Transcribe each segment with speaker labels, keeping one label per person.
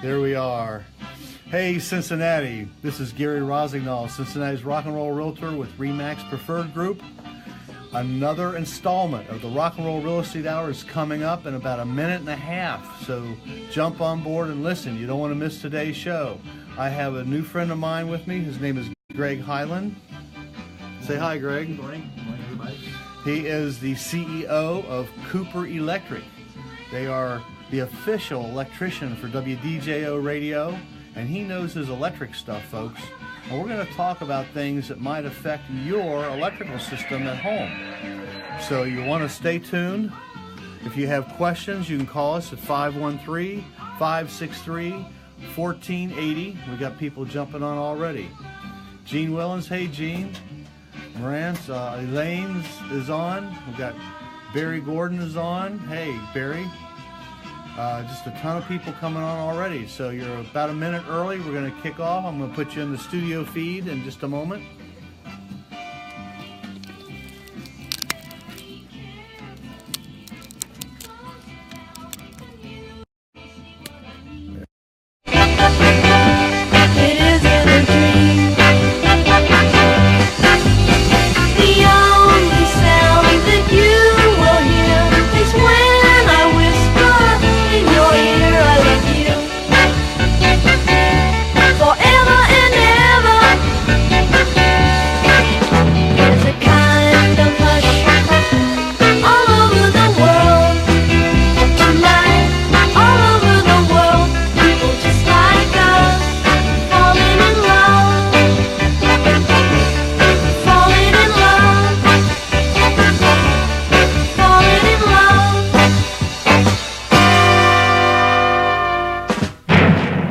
Speaker 1: There we are. Hey, Cincinnati. This is Gary Rossignol, Cincinnati's rock and roll realtor with RE/MAX Preferred Group. Another installment of the Rock and Roll Real Estate Hour is coming up in about a minute and a half. So jump on board and listen. You don't want to miss today's show. I have a new friend of mine with me. His name is Greg Hyland. Say hi, Greg.
Speaker 2: Good morning. Good morning, everybody.
Speaker 1: He is the CEO of Cooper Electric. They are the official electrician for WDJO Radio, and he knows his electric stuff, folks. And we're going to talk about things that might affect your electrical system at home. So you want to stay tuned. If you have questions, you can call us at 513-563-1480. We got people jumping on already. Gene Willens, hey Gene. Morantz, Elaine is on. We got Barry Gordon is on. Hey Barry. Just a ton of people coming on already. So you're about a minute early. We're going to kick off. I'm going to put you in the studio feed in just a moment.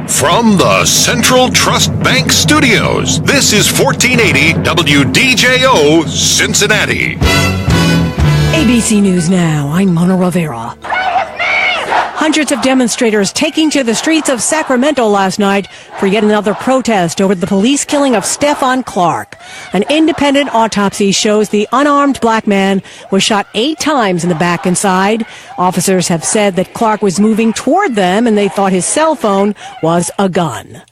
Speaker 3: From the Central Trust Bank Studios, this is 1480 WDJO, Cincinnati.
Speaker 4: ABC News Now, I'm Mona Rivera. Hundreds of demonstrators taking to the streets of Sacramento last night for yet another protest over the police killing of Stephon Clark. An independent autopsy shows the unarmed black man was shot 8 times in the back and side. Officers have said that Clark was moving toward them and they thought his cell phone was a gun.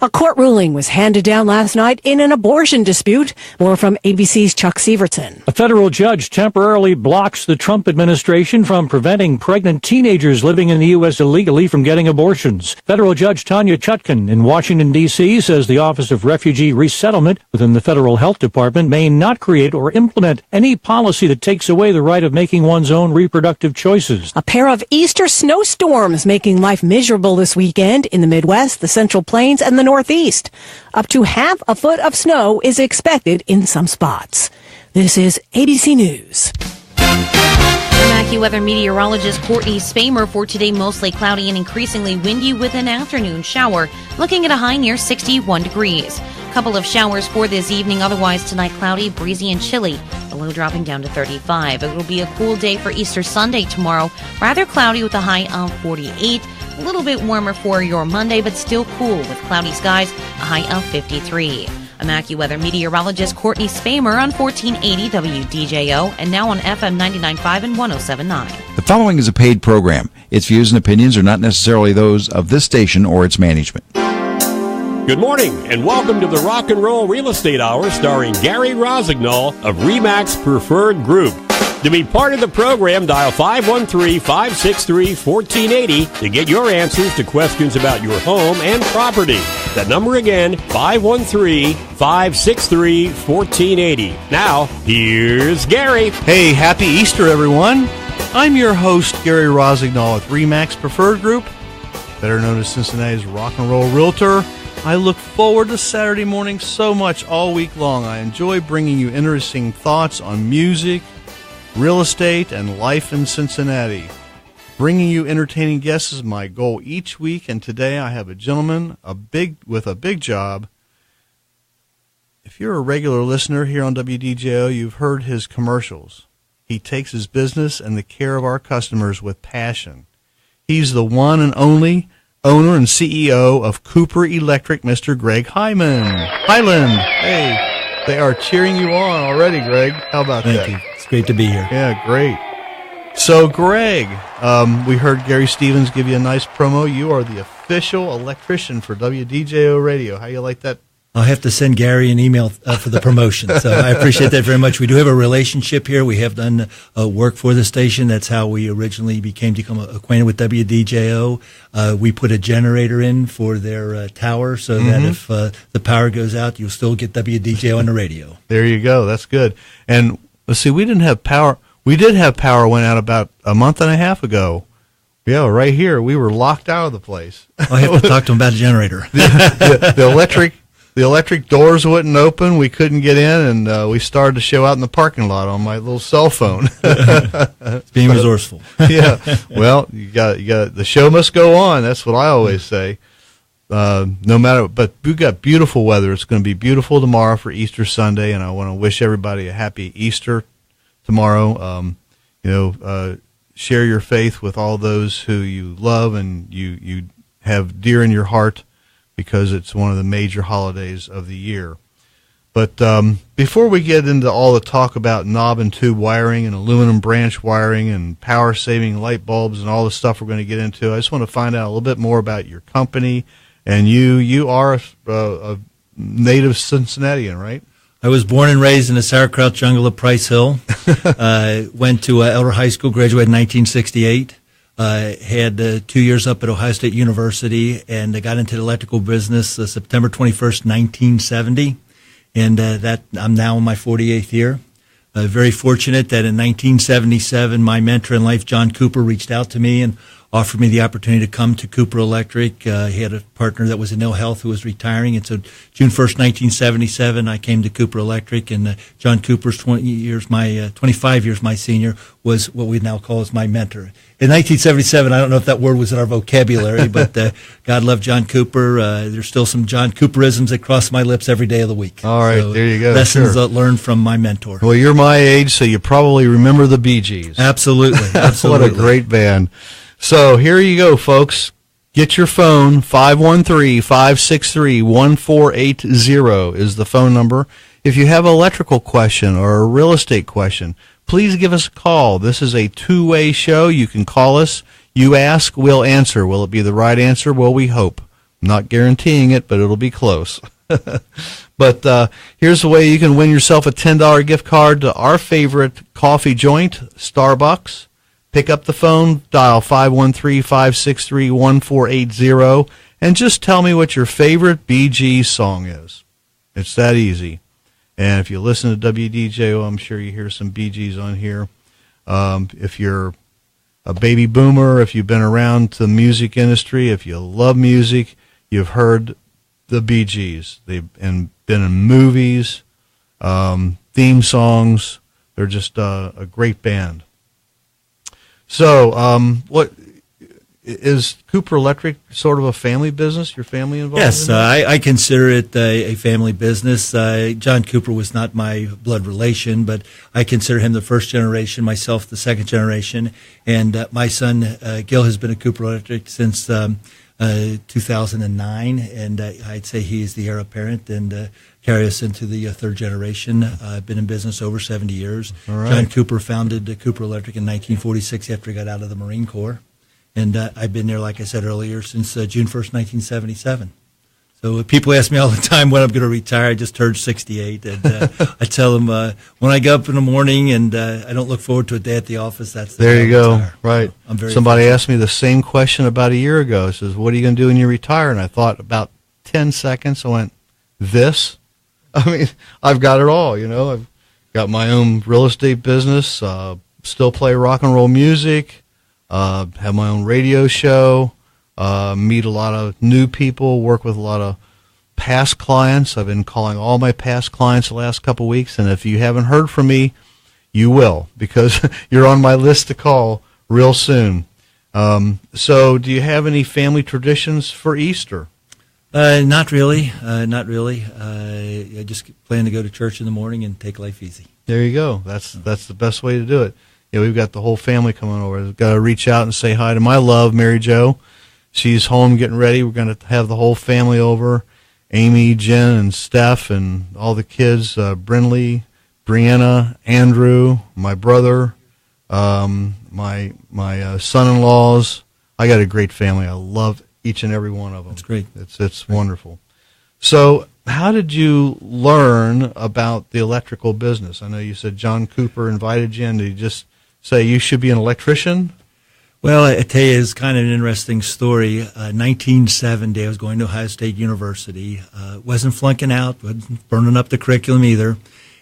Speaker 4: A court ruling was handed down last night in an abortion dispute. More from ABC's Chuck Sievertson.
Speaker 5: A federal judge temporarily blocks the Trump administration from preventing pregnant teenagers living in the U.S. illegally from getting abortions. Federal Judge Tanya Chutkan in Washington, D.C. says the Office of Refugee Resettlement within the Federal Health Department may not create or implement any policy that takes away the right of making one's own reproductive choices.
Speaker 4: A pair of Easter snowstorms making life miserable this weekend in the Midwest, the Central Plains, and the Northeast. Up to half a foot of snow is expected in some spots. This is ABC News.
Speaker 6: AccuWeather meteorologist Courtney Spamer for today, mostly cloudy and increasingly windy with an afternoon shower, looking at a high near 61 degrees. Couple of showers for this evening, otherwise tonight cloudy, breezy and chilly, the low dropping down to 35. It will be a cool day for Easter Sunday tomorrow, rather cloudy with a high of 48. A little bit warmer for your Monday, but still cool with cloudy skies, a high of 53. I'm AccuWeather meteorologist Courtney Spamer on 1480 WDJO and now on FM 99.5 and 107.9.
Speaker 7: The following is a paid program. Its views and opinions are not necessarily those of this station or its management.
Speaker 8: Good morning, and welcome to the Rock and Roll Real Estate Hour starring Gary Rossignol of RE/MAX Preferred Group. To be part of the program, dial 513-563-1480 to get your answers to questions about your home and property. That number again, 513-563-1480. Now, here's Gary.
Speaker 1: Hey, happy Easter, everyone. I'm your host, Gary Rossignol with RE/MAX Preferred Group, better known as Cincinnati's rock and roll realtor. I look forward to Saturday morning so much all week long. I enjoy bringing you interesting thoughts on music, real estate, and life in Cincinnati. Bringing you entertaining guests is my goal each week, and today I have a gentleman with a big job. If you're a regular listener here on WDJO, you've heard his commercials. He takes his business and the care of our customers with passion. He's the one and only owner and CEO of Cooper Electric, Mr. Greg Hyland. Hey, they are cheering you on already, Greg. How about that?
Speaker 2: Thank you. It's great to be here.
Speaker 1: Yeah, great. So, Greg, we heard Gary Stevens give you a nice promo. You are the official electrician for WDJO Radio. How you like that?
Speaker 2: I'll have to send Gary an email for the promotion. So I appreciate that very much. We do have a relationship here. We have done work for the station. That's how we originally become acquainted with WDJO. We put a generator in for their tower so that if the power goes out, you'll still get WDJO on the radio.
Speaker 1: There you go. That's good. And let's see, we didn't have power. We did have power went out about a month and a half ago. Yeah, right here. We were locked out of the place.
Speaker 2: I'll have to talk to him about a generator.
Speaker 1: The electric doors wouldn't open. We couldn't get in, and we started the show out in the parking lot on my little cell phone.
Speaker 2: Being resourceful.
Speaker 1: Yeah. Well, you got the show must go on. That's what I always say. No matter, but we've got beautiful weather. It's going to be beautiful tomorrow for Easter Sunday, and I want to wish everybody a happy Easter tomorrow. Share your faith with all those who you love and you have dear in your heart, because it's one of the major holidays of the year. But before we get into all the talk about knob and tube wiring and aluminum branch wiring and power-saving light bulbs and all the stuff we're going to get into, I just want to find out a little bit more about your company. And you are a native Cincinnatian, right?
Speaker 2: I was born and raised in the sauerkraut jungle of Price Hill. Went to Elder High School, graduated in 1968. Had 2 years up at Ohio State University, and I got into the electrical business September 21st, 1970, and that I'm now in my 48th year. Very fortunate that in 1977, my mentor in life, John Cooper, reached out to me and offered me the opportunity to come to Cooper Electric. He had a partner that was in ill health who was retiring, and so June 1st, 1977, I came to Cooper Electric, and John Cooper's 25 years my senior, was what we now call as my mentor. In 1977, I don't know if that word was in our vocabulary, but God love John Cooper. There's still some John Cooperisms that cross my lips every day of the week.
Speaker 1: All right, so there you go.
Speaker 2: Lessons learned from my mentor.
Speaker 1: Well, you're my age, so you probably remember the Bee Gees.
Speaker 2: Absolutely, absolutely.
Speaker 1: What a great band. So here you go, folks. Get your phone. 513-563-1480 is the phone number. If you have an electrical question or a real estate question, please give us a call. This is a two-way show. You can call us. You ask, we'll answer. Will it be the right answer? Well, we hope. I'm not guaranteeing it, but it'll be close. But here's the way you can win yourself a $10 gift card to our favorite coffee joint, Starbucks. Pick up the phone, dial 513-563-1480, and just tell me what your favorite Bee Gees song is. It's that easy. And if you listen to WDJO, I'm sure you hear some Bee Gees on here. If you're a baby boomer, if you've been around the music industry, if you love music, you've heard the Bee Gees. They've been in movies, theme songs. They're just a great band. So, what is Cooper Electric sort of a family business? Your family involved?
Speaker 2: Yes,
Speaker 1: in
Speaker 2: I consider it a family business. John Cooper was not my blood relation, but I consider him the first generation, myself the second generation, and my son Gil has been at Cooper Electric since 2009, and I'd say he is the heir apparent and carry us into the third generation. I've been in business over 70 years.
Speaker 1: All right.
Speaker 2: John Cooper founded Cooper Electric in 1946 after he got out of the Marine Corps. And I've been there, like I said earlier, since June 1st, 1977. So people ask me all the time when I'm going to retire. I just turned 68. And I tell them when I get up in the morning and I don't look forward to a day at the office, that's the
Speaker 1: there
Speaker 2: day
Speaker 1: you
Speaker 2: I
Speaker 1: go.
Speaker 2: retire.
Speaker 1: Right.
Speaker 2: So I'm very
Speaker 1: Somebody
Speaker 2: fortunate.
Speaker 1: asked me the same question about a year ago. It says, what are you going to do when you retire? And I thought about 10 seconds. I went, this? I mean, I've got it all, you know. I've got my own real estate business, still play rock and roll music, have my own radio show, meet a lot of new people, work with a lot of past clients. I've been calling all my past clients the last couple of weeks, and if you haven't heard from me, you will, because you're on my list to call real soon. So do you have any family traditions for Easter?
Speaker 2: Not really. Not really. I just plan to go to church in the morning and take life easy.
Speaker 1: There you go. That's the best way to do it. You know, we've got the whole family coming over. We've got to reach out and say hi to my love, Mary Jo. She's home getting ready. We're going to have the whole family over. Amy, Jen, and Steph, and all the kids, Brinley, Brianna, Andrew, my brother, my my son-in-laws. I got a great family. I love each and every one of them.
Speaker 2: That's great.
Speaker 1: It's wonderful. So how did you learn about the electrical business? I know you said John Cooper invited you in. Did he just say you should be an electrician?
Speaker 2: Well, I tell you, it's kind of an interesting story. 1970, I was going to Ohio State University. Wasn't flunking out, wasn't burning up the curriculum either.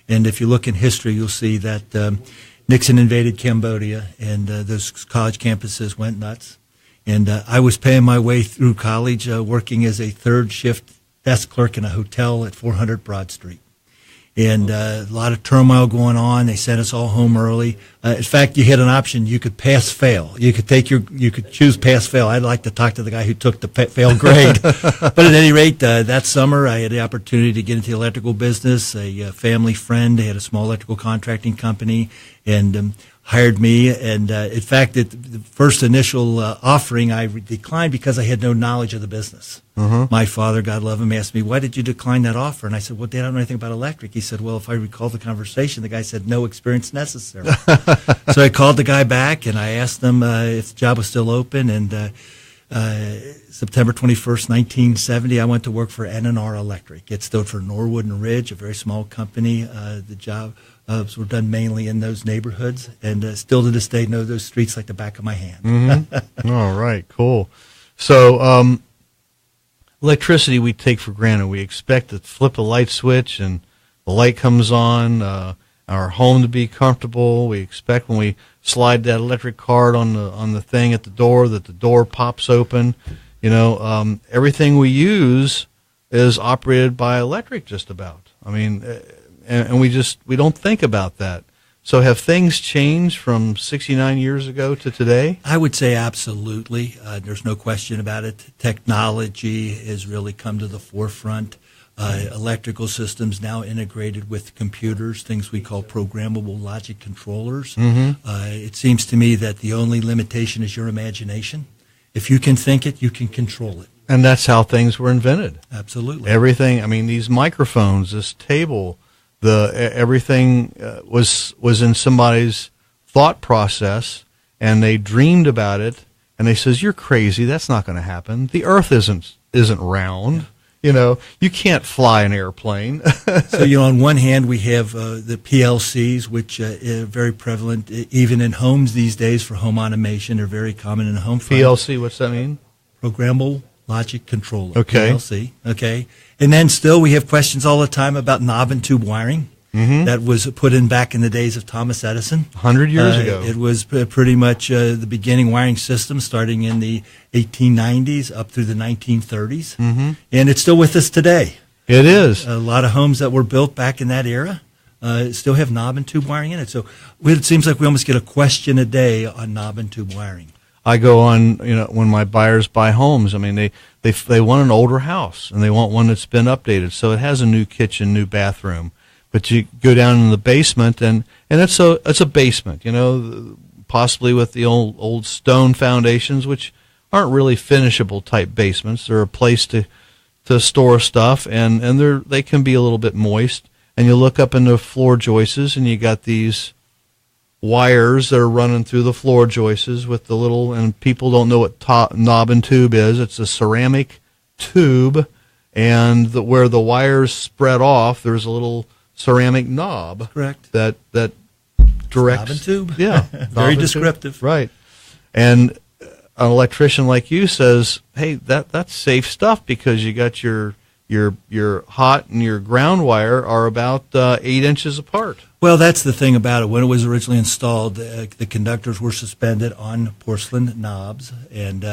Speaker 2: And if you look in history, you'll see that Nixon invaded Cambodia, and those college campuses went nuts. And I was paying my way through college, working as a third shift desk clerk in a hotel at 400 Broad Street. And a lot of turmoil going on. They sent us all home early. In fact, you had an option. You could pass fail. You could choose pass fail. I'd like to talk to the guy who took the fail grade. But at any rate, that summer I had the opportunity to get into the electrical business. A family friend had a small electrical contracting company and hired me. And in fact, the first initial offering I declined because I had no knowledge of the business. My father, God love him, asked me, "Why did you decline that offer?" And I said, "Well, Dad, I don't know anything about electric." He said, "Well, if I recall the conversation, the guy said no experience necessary." So I called the guy back and I asked him if the job was still open. And September 21st, 1970, I went to work for N&R Electric. It stood for Norwood and Ridge, a very small company. The job were done mainly in those neighborhoods, and still to this day know those streets like the back of my hand.
Speaker 1: All right, cool. So electricity we take for granted. We expect to flip a light switch and the light comes on, our home to be comfortable. We expect when we slide that electric card on the thing at the door that the door pops open. You know, everything we use is operated by electric just about. I mean, and we don't think about that. So have things changed from 69 years ago to today?
Speaker 2: I would say absolutely. There's no question about it. Technology has really come to the forefront. Electrical systems now integrated with computers, things we call programmable logic controllers. It seems to me that the only limitation is your imagination. If you can think it, you can control it.
Speaker 1: And that's how things were invented.
Speaker 2: Absolutely.
Speaker 1: Everything, I mean, these microphones, this table, everything was in somebody's thought process, and they dreamed about it, and they says, "You're crazy. That's not going to happen. The Earth isn't round. You know, you can't fly an airplane."
Speaker 2: So, you know, on one hand, we have the PLCs, which are very prevalent even in homes these days for home automation. They're very common in the home front.
Speaker 1: PLC, what's that mean?
Speaker 2: Programmable Logic Controller.
Speaker 1: Okay.
Speaker 2: PLC. Okay. And then still we have questions all the time about knob and tube wiring. That was put in back in the days of Thomas Edison.
Speaker 1: 100 years ago.
Speaker 2: It was pretty much the beginning wiring system starting in the 1890s up through the 1930s. And it's still with us today.
Speaker 1: It is.
Speaker 2: A lot of homes that were built back in that era still have knob and tube wiring in it. So it seems like we almost get a question a day on knob and tube wiring.
Speaker 1: I go on, you know, when my buyers buy homes, I mean, they want an older house and they want one that's been updated. So it has a new kitchen, new bathroom. But you go down in the basement, and it's a basement, you know, possibly with the old stone foundations, which aren't really finishable type basements. They're a place to store stuff, and they can be a little bit moist. And you look up into floor joists, and you got these wires that are running through the floor joists with the little, and people don't know what knob and tube is. It's a ceramic tube, and where the wires spread off, there's a little ceramic knob.
Speaker 2: Correct.
Speaker 1: That directs.
Speaker 2: Knob and tube.
Speaker 1: Yeah.
Speaker 2: Very descriptive.
Speaker 1: Right. And an electrician like you says, "Hey, that's safe stuff because you got your hot and your ground wire are about 8 inches apart."
Speaker 2: Well, that's the thing about it. When it was originally installed, the conductors were suspended on porcelain knobs, and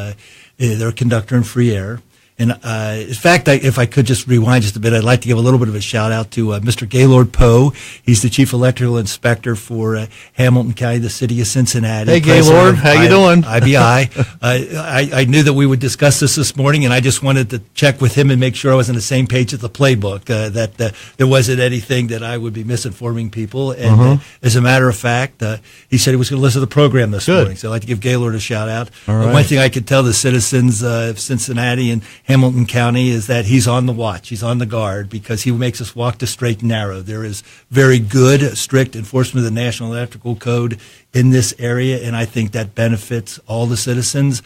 Speaker 2: they're conductor and free air. And in fact, if I could just rewind just a bit, I'd like to give a little bit of a shout out to Mr. Gaylord Poe. He's the chief electrical inspector for Hamilton County, the city of Cincinnati.
Speaker 1: Hey, Gaylord, how you doing?
Speaker 2: IBI. I knew that we would discuss this morning, and I just wanted to check with him and make sure I was on the same page with the playbook, that there wasn't anything that I would be misinforming people. And as a matter of fact, he said he was going to listen to the program this morning. So I'd like to give Gaylord a shout out.
Speaker 1: All right.
Speaker 2: One thing I could tell the citizens of Cincinnati and Hamilton County is that he's on the watch, he's on the guard, because he makes us walk the straight and narrow. There is very good, strict enforcement of the National Electrical Code in this area, and I think that benefits all the citizens.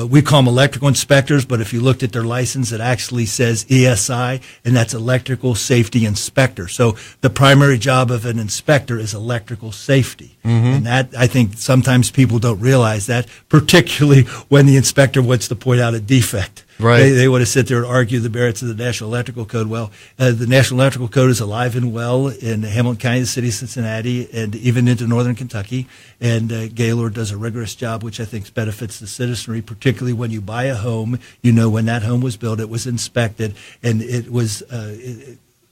Speaker 2: We call them electrical inspectors, but if you looked at their license, it actually says ESI, and that's Electrical Safety Inspector. So the primary job of an inspector is electrical safety. And that, I think sometimes people don't realize that, particularly when the inspector wants to point out a defect.
Speaker 1: Right.
Speaker 2: They want to sit there and argue the merits of the National Electrical Code. Well, the National Electrical Code is alive and well in Hamilton County, the city of Cincinnati, and even into northern Kentucky. And Gaylord does a rigorous job, which I think benefits the citizenry, particularly when you buy a home. You know when that home was built, it was inspected, and it was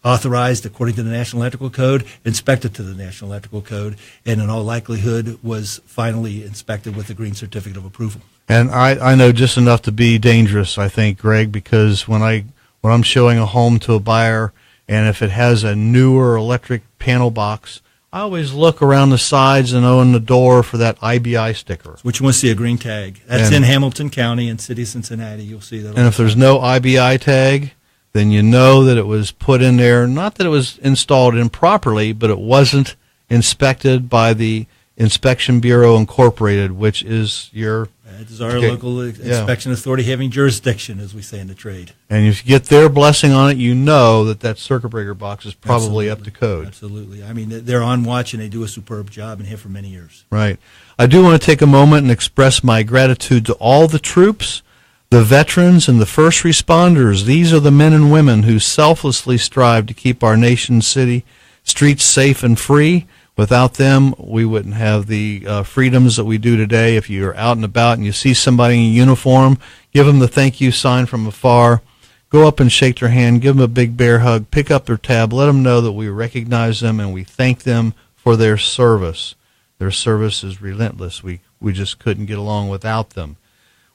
Speaker 2: authorized according to the National Electrical Code, inspected to the National Electrical Code, and in all likelihood was finally inspected with the green certificate of approval.
Speaker 1: And I know just enough to be dangerous, I think, Greg, because when I'm showing a home to a buyer, and if it has a newer electric panel box, I always look around the sides and on the door for that IBI sticker.
Speaker 2: Which you want to see a green tag. That's in Hamilton County and city of Cincinnati. You'll see that.
Speaker 1: And if there's no IBI tag, then you know that it was put in there, not that it was installed improperly, but it wasn't inspected by the Inspection Bureau Incorporated, which is your...
Speaker 2: It is our local inspection authority having jurisdiction, as we say in the trade.
Speaker 1: And if you get their blessing on it, you know that circuit breaker box is probably up to code.
Speaker 2: Absolutely. I mean, they're on watch, and they do a superb job and have for many years.
Speaker 1: Right. I do want to take a moment and express my gratitude to all the troops, the veterans, and the first responders. These are the men and women who selflessly strive to keep our nation's city streets safe and free. Without them, we wouldn't have the freedoms that we do today. If you're out and about and you see somebody in uniform, give them the thank you sign from afar. Go up and shake their hand, give them a big bear hug, pick up their tab, let them know that we recognize them and we thank them for their service. Their service is relentless. We just couldn't get along without them.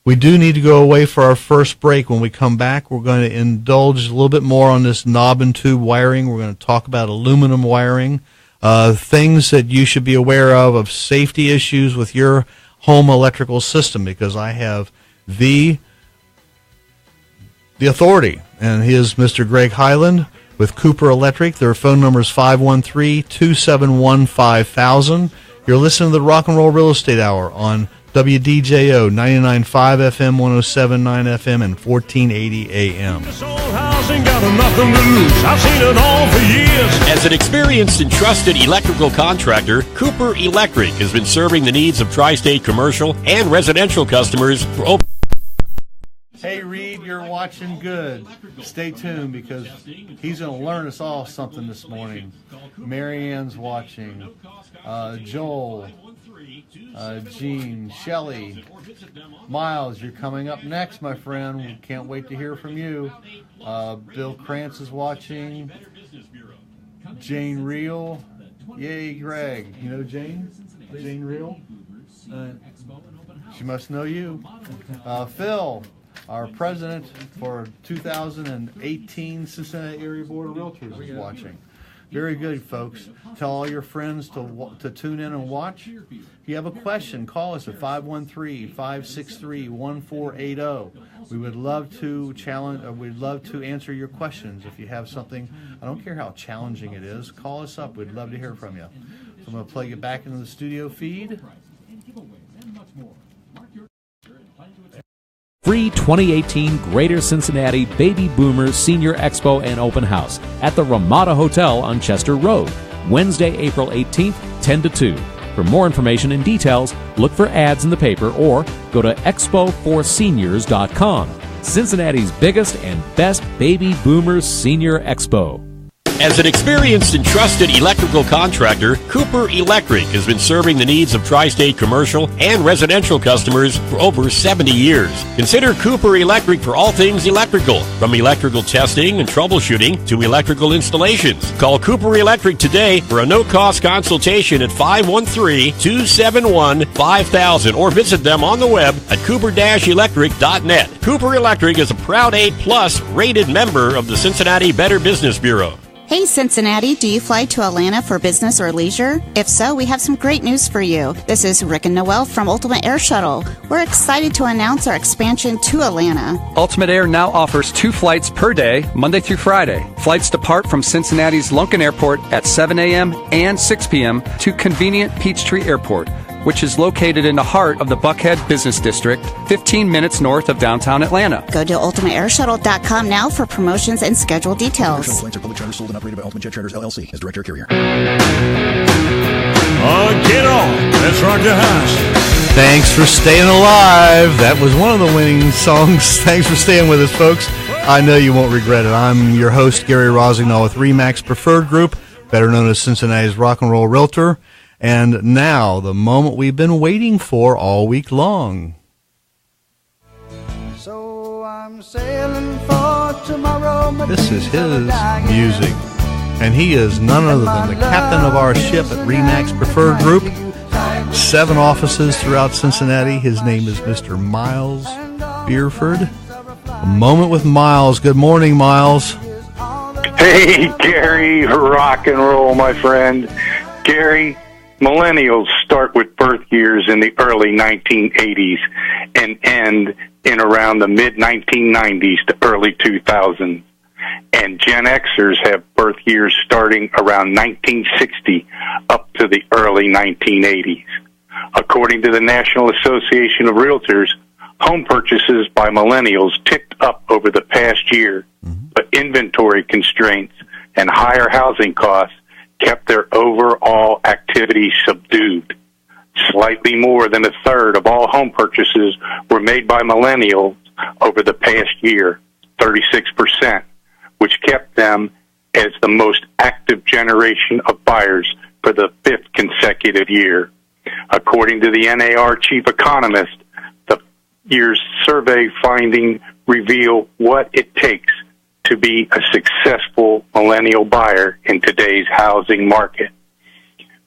Speaker 1: We do need to go away for our first break. When we come back, we're going to indulge a little bit more on this knob and tube wiring. We're going to talk about aluminum wiring. Things that you should be aware of safety issues with your home electrical system, because I have the authority, and he is Mr. Greg Hyland with Cooper Electric. Their phone number is 513-271-5000. You're listening to the Rock and Roll Real Estate Hour on WDJO 99.5 FM, 107.9 FM, and 1480 AM.
Speaker 8: As an experienced and trusted electrical contractor, Cooper Electric has been serving the needs of tri-state commercial and residential customers for over...
Speaker 1: Hey, Reed, you're watching good. Stay tuned, because he's going to learn us all something this morning. Marianne's watching. Joel, Gene, Shelley, Miles, you're coming up next, my friend. We can't wait to hear from you. Bill Krantz is watching. Jane Reel. Yay, Greg. You know Jane? Jane Reel? She must know you. Phil, our president for 2018 Cincinnati Area Board of Realtors, is watching. Very good, folks. Tell all your friends to tune in and watch. If you have a question, call us at 513-563-1480. We would love to we'd love to answer your questions. If you have something, I don't care how challenging it is, call us up. We'd love to hear from you. So I'm going to plug you back into the studio feed.
Speaker 9: Free 2018 Greater Cincinnati Baby Boomers Senior Expo and Open House at the Ramada Hotel on Chester Road, Wednesday, April 18th, 10 to 2. For more information and details, look for ads in the paper or go to expo4seniors.com. Cincinnati's biggest and best Baby Boomers Senior Expo.
Speaker 8: As an experienced and trusted electrical contractor, Cooper Electric has been serving the needs of tri-state commercial and residential customers for over 70 years. Consider Cooper Electric for all things electrical, from electrical testing and troubleshooting to electrical installations. Call Cooper Electric today for a no-cost consultation at 513-271-5000 or visit them on the web at cooper-electric.net. Cooper Electric is a proud A+ rated member of the Cincinnati Better Business Bureau.
Speaker 10: Hey Hey Cincinnati, do you fly to Atlanta for business or leisure? If so, we have some great news for you. This is Rick and Noel from Ultimate Air Shuttle. We're excited to announce our expansion to Atlanta.
Speaker 11: Ultimate Air now offers 2 flights per day, Monday through Friday. Flights depart from Cincinnati's Lunken Airport at 7 a.m. and 6 p.m. to convenient Peachtree Airport, which is located in the heart of the Buckhead Business District, 15 minutes north of downtown Atlanta.
Speaker 10: Go to ultimateairshuttle.com now for promotions and schedule details.
Speaker 12: Flights are public charters sold and operated by Ultimate Jet Charters, LLC, as direct air carrier.
Speaker 1: Get on. Let's rock the house. Thanks for staying alive. That was one of the winning songs. Thanks for staying with us, folks. I know you won't regret it. I'm your host, Gary Rossignol with RE/MAX Preferred Group, better known as Cincinnati's Rock and Roll Realtor. And now, the moment we've been waiting for all week long.
Speaker 13: So I'm sailing for tomorrow.
Speaker 1: This is his music. And he is none other than the captain of our ship at RE/MAX Preferred Group. 7 offices throughout Cincinnati. His name is Mr. Miles Beerford. A moment with Miles. Good morning, Miles.
Speaker 14: Hey, Gary, rock and roll, my friend. Gary, millennials start with birth years in the early 1980s and end in around the mid-1990s to early 2000s. And Gen Xers have birth years starting around 1960 up to the early 1980s. According to the National Association of Realtors, home purchases by millennials ticked up over the past year, but inventory constraints and higher housing costs kept their overall activity subdued. Slightly more than a third of all home purchases were made by millennials over the past year, 36%, which kept them as the most active generation of buyers for the 5th consecutive year. According to the NAR chief economist, the year's survey findings reveal what it takes to be a successful millennial buyer in today's housing market.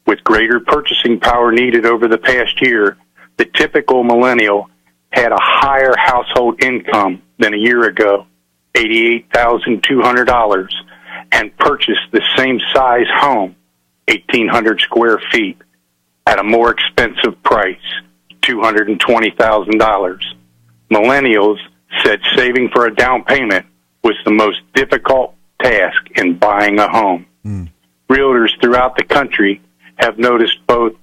Speaker 14: With greater purchasing power needed over the past year, the typical millennial had a higher household income than a year ago, $88,200, and purchased the same size home, 1,800 square feet, at a more expensive price, $220,000. Millennials said saving for a down payment was the most difficult task in buying a home. Realtors throughout the country have noticed both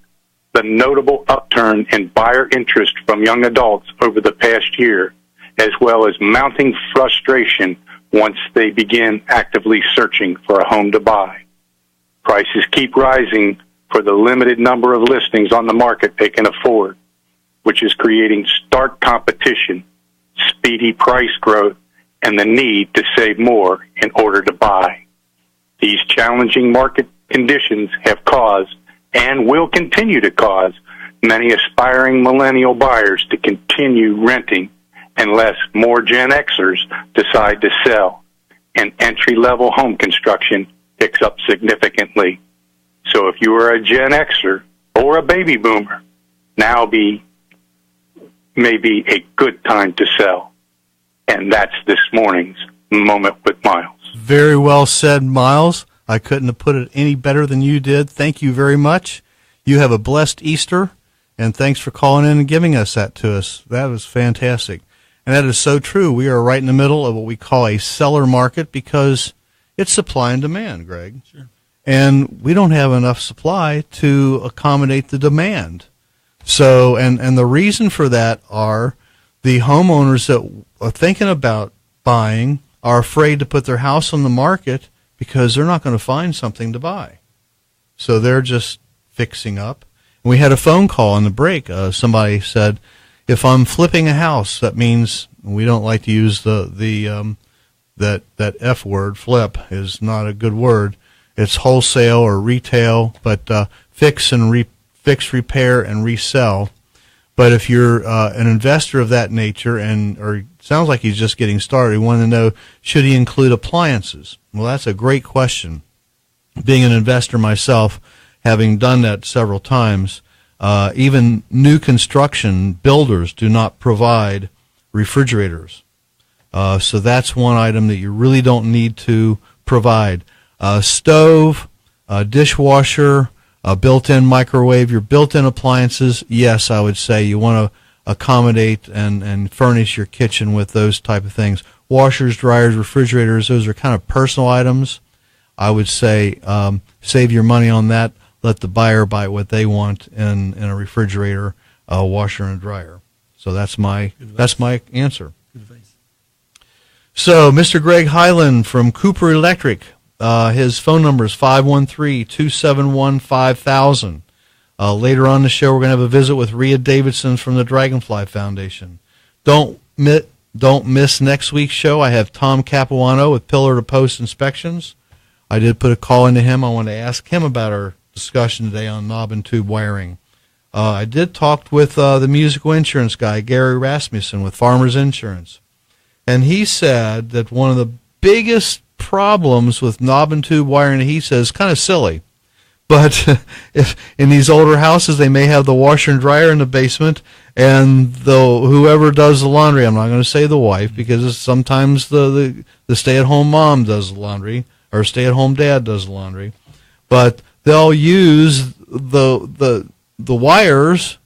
Speaker 14: the notable upturn in buyer interest from young adults over the past year, as well as mounting frustration once they begin actively searching for a home to buy. Prices keep rising for the limited number of listings on the market they can afford, which is creating stark competition, speedy price growth, and the need to save more in order to buy. These challenging market conditions have caused and will continue to cause many aspiring millennial buyers to continue renting unless more Gen Xers decide to sell and entry-level home construction picks up significantly. So if you are a Gen Xer or a baby boomer, now may be a good time to sell. And that's this morning's Moment with Miles.
Speaker 1: Very well said, Miles. I couldn't have put it any better than you did. Thank you very much. You have a blessed Easter, and thanks for calling in and giving us that to us. That was fantastic. And that is so true. We are right in the middle of what we call a seller market because it's supply and demand, Greg. Sure. And we don't have enough supply to accommodate the demand. So, and the reason for that are the homeowners that are thinking about buying are afraid to put their house on the market because they're not going to find something to buy. So they're just fixing up. And we had a phone call on the break. Somebody said, if I'm flipping a house, that means we don't like to use that F word. Flip is not a good word. It's wholesale or retail, but fix, repair, and resell. But if you're an investor of that nature, or it sounds like he's just getting started, we want to know, should he include appliances? Well, that's a great question. Being an investor myself, having done that several times, even new construction builders do not provide refrigerators. So that's one item that you really don't need to provide. Stove, dishwasher, a built-in microwave, your built-in appliances, yes, I would say you want to accommodate and furnish your kitchen with those type of things. Washers, dryers, refrigerators, those are kind of personal items. I would say save your money on that. Let the buyer buy what they want in a refrigerator, a washer, and a dryer. So that's my answer.
Speaker 2: Good advice.
Speaker 1: So Mr. Greg Hyland from Cooper Electric, his phone number is 513-271-5000. Later on in the show, we're going to have a visit with Rhea Davidson from the Dragonfly Foundation. Don't miss next week's show. I have Tom Capuano with Pillar to Post Inspections. I did put a call into him. I want to ask him about our discussion today on knob and tube wiring. I did talk with the musical insurance guy, Gary Rasmussen, with Farmers Insurance. And he said that one of the biggest problems with knob and tube wiring, he says, kind of silly. But if in these older houses, they may have the washer and dryer in the basement, and whoever does the laundry, I'm not going to say the wife, because sometimes the stay-at-home mom does the laundry, or stay-at-home dad does the laundry, but they'll use the wires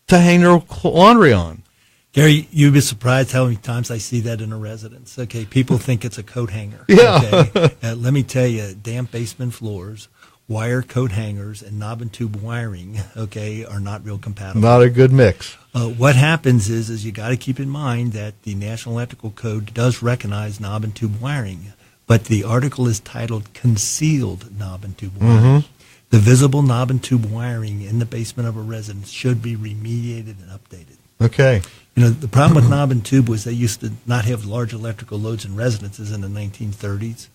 Speaker 1: to hang their laundry on.
Speaker 2: Gary, you'd be surprised how many times I see that in a residence. Okay, people think it's a coat hanger.
Speaker 1: Yeah.
Speaker 2: Okay? Let me tell you, damp basement floors, wire coat hangers, and knob and tube wiring, okay, are not real compatible.
Speaker 1: Not a good mix.
Speaker 2: What happens is you got to keep in mind that the National Electrical Code does recognize knob and tube wiring, but the article is titled Concealed Knob and Tube Wiring.
Speaker 1: Mm-hmm.
Speaker 2: The visible knob and tube wiring in the basement of a residence should be remediated and updated.
Speaker 1: Okay.
Speaker 2: You know, the problem with knob and tube was they used to not have large electrical loads in residences in the 1930s.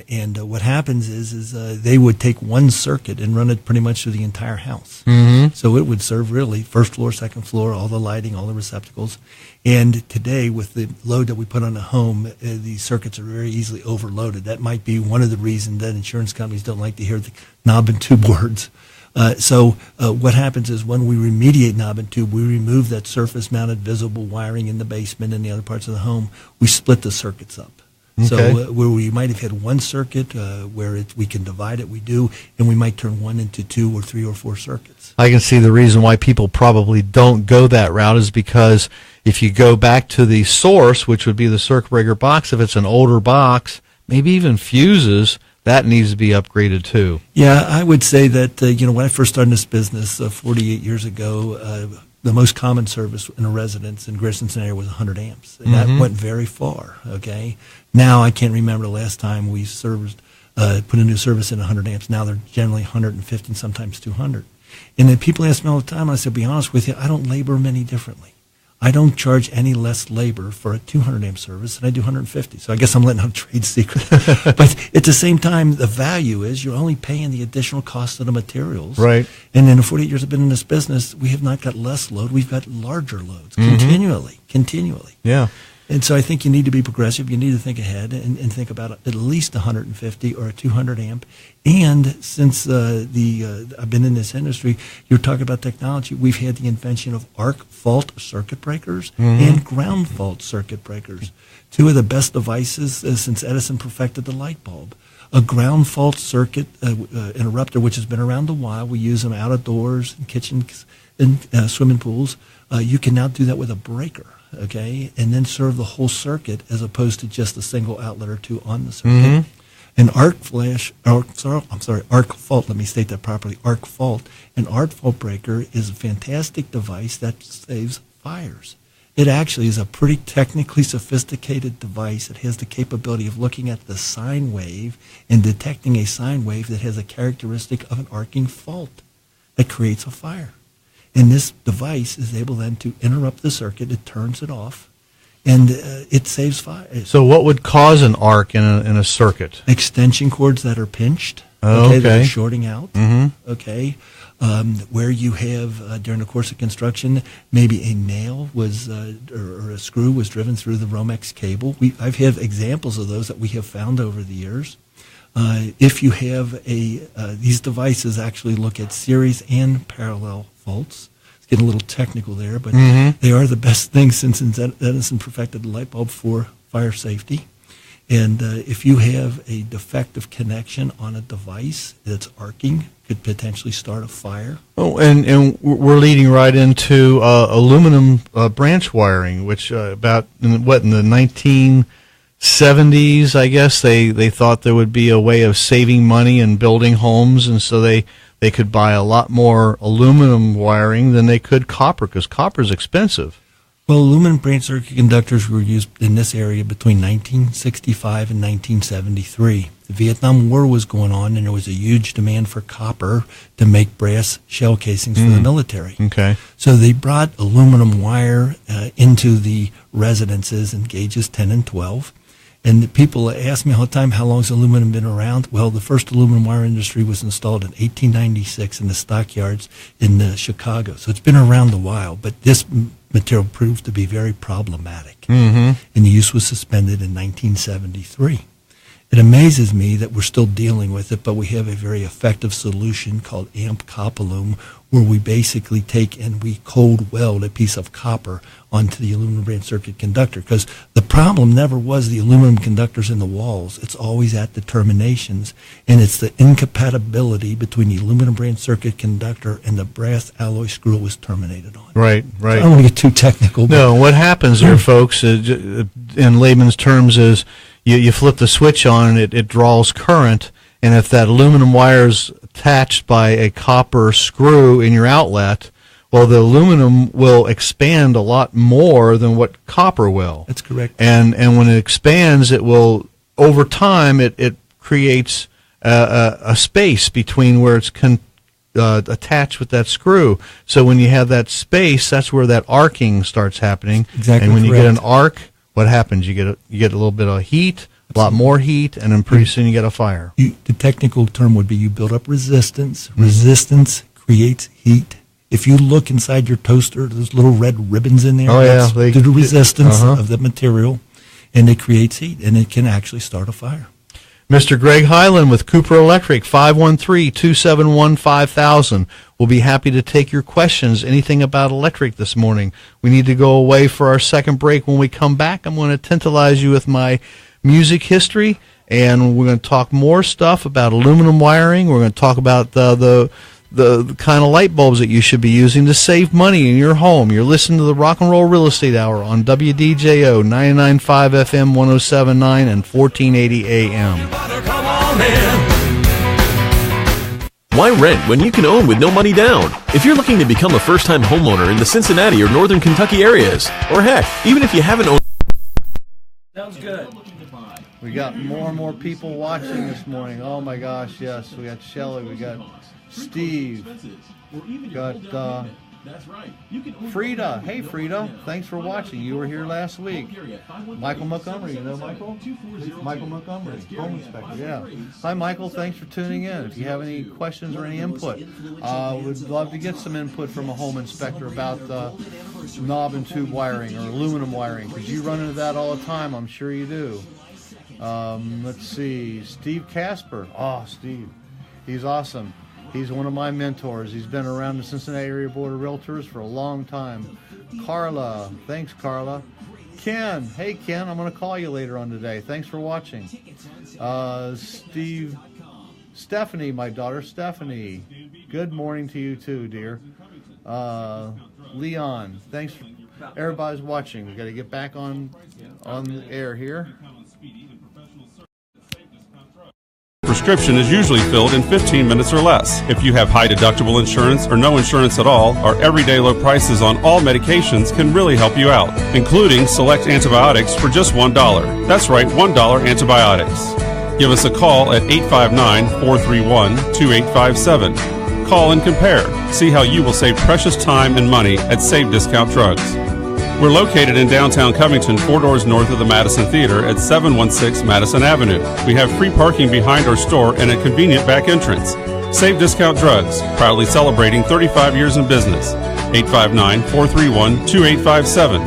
Speaker 2: And what happens is they would take one circuit and run it pretty much through the entire house.
Speaker 1: Mm-hmm.
Speaker 2: So it would serve really first floor, second floor, all the lighting, all the receptacles. And today, with the load that we put on the home, these circuits are very easily overloaded. That might be one of the reasons that insurance companies don't like to hear the knob and tube words. So what happens is when we remediate knob and tube, we remove that surface-mounted visible wiring in the basement and the other parts of the home. We split the circuits up.
Speaker 1: Okay.
Speaker 2: So where we might have had one circuit where we can divide it, we do, and we might turn one into 2 or 3 or 4 circuits.
Speaker 1: I can see the reason why people probably don't go that route is because if you go back to the source, which would be the circuit breaker box, if it's an older box, maybe even fuses, that needs to be upgraded too.
Speaker 2: Yeah, I would say that, when I first started this business 48 years ago, the most common service in a residence in Greater Cincinnati was 100 amps. And that went very far, okay? Now, I can't remember the last time we put a new service in 100 amps. Now they're generally 150 and sometimes 200. And then people ask me all the time, and I said, be honest with you, I don't labor them any differently. I don't charge any less labor for a 200 amp service than I do 150. So I guess I'm letting out a trade secret. But at the same time, the value is you're only paying the additional cost of the materials.
Speaker 1: Right.
Speaker 2: And in the 48 years I've been in this business, we have not got less load. We've got larger loads continually.
Speaker 1: Yeah.
Speaker 2: And so I think you need to be progressive. You need to think ahead and think about at least 150 or a 200 amp. And since I've been in this industry, you're talking about technology. We've had the invention of arc fault circuit breakers and ground fault circuit breakers. Two of the best devices since Edison perfected the light bulb. A ground fault circuit interrupter, which has been around a while. We use them out of doors, in kitchens, and swimming pools. You can now do that with a breaker. Okay, and then serve the whole circuit as opposed to just a single outlet or two on the circuit. An arc fault, let me state that properly, arc fault. An arc fault breaker is a fantastic device that saves fires. It actually is a pretty technically sophisticated device. It has the capability of looking at the sine wave and detecting a sine wave that has a characteristic of an arcing fault that creates a fire. And this device is able then to interrupt the circuit. It turns it off, and it saves fire.
Speaker 1: So what would cause an arc in a circuit?
Speaker 2: Extension cords that are pinched, that are shorting out, okay, where you have, during the course of construction, maybe a nail was or a screw was driven through the Romex cable. I've had examples of those that we have found over the years. If you have these devices actually look at series and parallel faults. It's getting a little technical there, but they are the best thing since Edison perfected the light bulb for fire safety. And if you have a defective connection on a device that's arcing, could potentially start a fire.
Speaker 1: Oh, and we're leading right into aluminum branch wiring, which about in the 1970s, I guess, they thought there would be a way of saving money and building homes, and so they could buy a lot more aluminum wiring than they could copper, because copper is expensive.
Speaker 2: Well, aluminum branch circuit conductors were used in this area between 1965 and 1973. The Vietnam War was going on, and there was a huge demand for copper to make brass shell casings for the military.
Speaker 1: Okay.
Speaker 2: So they brought aluminum wire into the residences in gauges 10 and 12. And the people ask me all the time, how long has aluminum been around? Well, the first aluminum wire industry was installed in 1896 in the stockyards in Chicago. So it's been around a while, but this material proved to be very problematic. And the use was suspended in 1973. It amazes me that we're still dealing with it, but we have a very effective solution called AMP Copalum, where we basically take and we cold weld a piece of copper onto the aluminum branch circuit conductor. Because the problem never was the aluminum conductors in the walls. It's always at the terminations, and it's the incompatibility between the aluminum branch circuit conductor and the brass alloy screw it was terminated on.
Speaker 1: Right.
Speaker 2: I don't want to get too technical.
Speaker 1: No, what happens there, folks, in layman's terms, is you flip the switch on and it draws current, and if that aluminum wire is attached by a copper screw in your outlet, well, the aluminum will expand a lot more than what copper will.
Speaker 2: That's correct.
Speaker 1: And when it expands, it will, over time, it creates a space between where it's attached with that screw. So when you have that space, that's where that arcing starts happening.
Speaker 2: Exactly.
Speaker 1: And when you
Speaker 2: correct.
Speaker 1: get an arc, what happens? You get a little bit of heat, a lot more heat, and then pretty soon you get a fire.
Speaker 2: The technical term would be you build up resistance. Resistance creates heat. If you look inside your toaster, there's little red ribbons in there. That's the resistance of the material, and it creates heat, and it can actually start a fire.
Speaker 1: Mr. Greg Hyland with Cooper Electric, 513-271-5000. We'll be happy to take your questions, anything about electric this morning. We need to go away for our second break. When we come back, I'm going to tantalize you with my music history, and we're going to talk more stuff about aluminum wiring. We're going to talk about the kind of light bulbs that you should be using to save money in your home. You're listening to the Rock and Roll Real Estate Hour on WDJO 99.5 FM, 107.9, and 1480 AM.
Speaker 15: Why rent when you can own with no money down? If you're looking to become a first-time homeowner in the Cincinnati or Northern Kentucky areas, or heck, even if you haven't owned...
Speaker 1: Sounds good. We got more and more people watching this morning. Oh my gosh, yes. We got Shelley, we got Steve, we got Frida. Hey Frida, thanks for watching. You were here last week. Michael Montgomery, you know Michael? Michael Montgomery, home inspector, yeah. Hi Michael, thanks for tuning in. If you have any questions or any input, we'd love to get some input from a home inspector about knob and tube wiring or aluminum wiring, because you run into that all the time, I'm sure you do. Let's see, Steve Casper. Oh, Steve, he's awesome. He's one of my mentors. He's been around the Cincinnati Area Board of Realtors for a long time. Carla, thanks Carla. Ken, hey Ken, I'm going to call you later on today. Thanks for watching. Steve, Stephanie, my daughter Stephanie. Good morning to you too, dear. Leon, thanks for everybody's watching. We got to get back on the air here.
Speaker 16: Prescription is usually filled in 15 minutes or less. If you have high deductible insurance or no insurance at all, our everyday low prices on all medications can really help you out, including select antibiotics for just $1. That's right, $1 antibiotics. Give us a call at 859-431-2857. Call and compare. See how you will save precious time and money at Save Discount Drugs. We're located in downtown Covington, 4 doors north of the Madison Theater at 716 Madison Avenue. We have free parking behind our store and a convenient back entrance. Save Discount Drugs, proudly celebrating 35 years in business. 859-431-2857.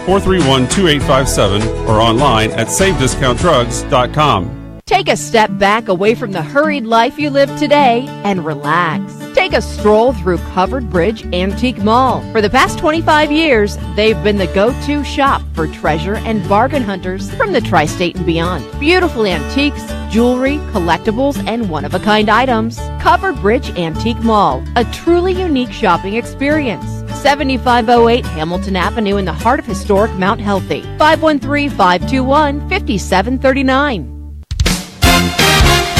Speaker 16: 431-2857 or online at savediscountdrugs.com.
Speaker 17: Take a step back away from the hurried life you live today and relax. Take a stroll through Covered Bridge Antique Mall. For the past 25 years, they've been the go-to shop for treasure and bargain hunters from the tri-state and beyond. Beautiful antiques, jewelry, collectibles, and one-of-a-kind items. Covered Bridge Antique Mall, a truly unique shopping experience. 7508 Hamilton Avenue in the heart of historic Mount Healthy. 513-521-5739.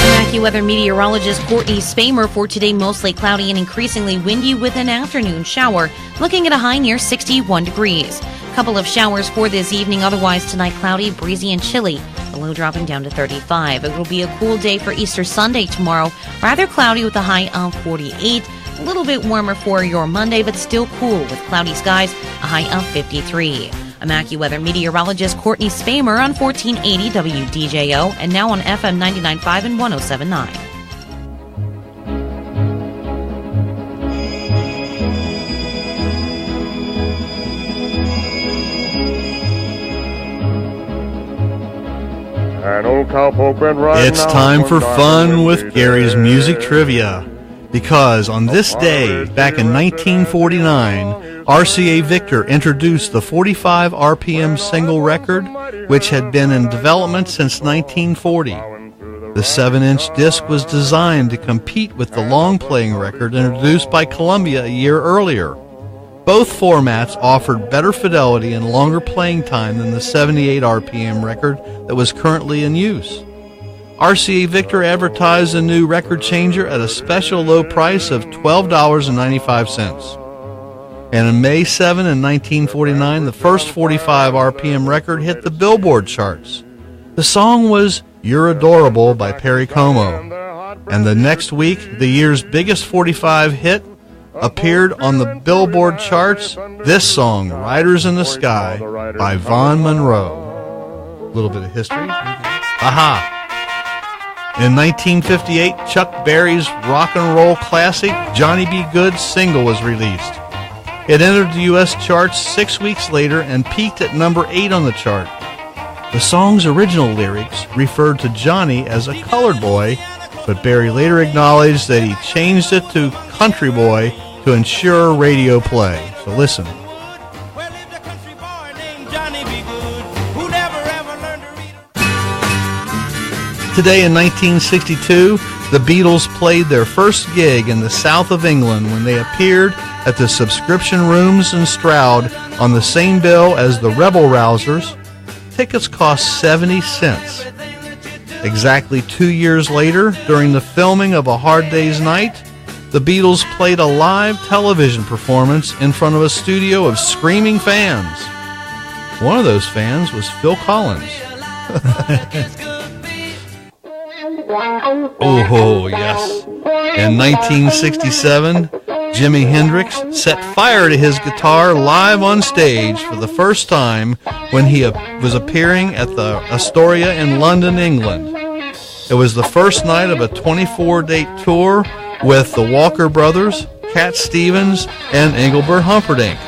Speaker 6: AccuWeather meteorologist Courtney Spamer for today, mostly cloudy and increasingly windy with an afternoon shower, looking at a high near 61 degrees. Couple of showers for this evening, otherwise tonight cloudy, breezy, and chilly. The low dropping down to 35. It will be a cool day for Easter Sunday tomorrow, rather cloudy with a high of 48. A little bit warmer for your Monday, but still cool with cloudy skies, a high of 53. I'm AccuWeather meteorologist Courtney Spamer on 1480 WDJO and now on FM 99.5 and 107.9.
Speaker 18: An old cowpoke been riding.
Speaker 1: It's time for fun with Gary's Music Trivia. Because on this day, back in 1949, RCA Victor introduced the 45 RPM single record, which had been in development since 1940. The 7-inch disc was designed to compete with the long-playing record introduced by Columbia a year earlier. Both formats offered better fidelity and longer playing time than the 78 RPM record that was currently in use. RCA Victor advertised a new record changer at a special low price of $12.95. And on May 7 in 1949, the first 45 RPM record hit the Billboard charts. The song was You're Adorable by Perry Como. And the next week, the year's biggest 45 hit appeared on the Billboard charts, this song, Riders in the Sky by Vaughn Monroe. A little bit of history. Aha! In 1958, Chuck Berry's rock and roll classic, Johnny B. Good's single was released. It entered the U.S. charts 6 weeks later and peaked at number 8 on the chart. The song's original lyrics referred to Johnny as a colored boy, but Berry later acknowledged that he changed it to country boy to ensure radio play. So listen. Today in 1962, the Beatles played their first gig in the south of England when they appeared at the Subscription Rooms in Stroud on the same bill as the Rebel Rousers. Tickets cost 70 cents. Exactly 2 years later, during the filming of A Hard Day's Night, the Beatles played a live television performance in front of a studio of screaming fans. One of those fans was Phil Collins. Oh, yes. In 1967, Jimi Hendrix set fire to his guitar live on stage for the first time when he was appearing at the Astoria in London, England. It was the first night of a 24-date tour with the Walker Brothers, Cat Stevens, and Engelbert Humperdinck.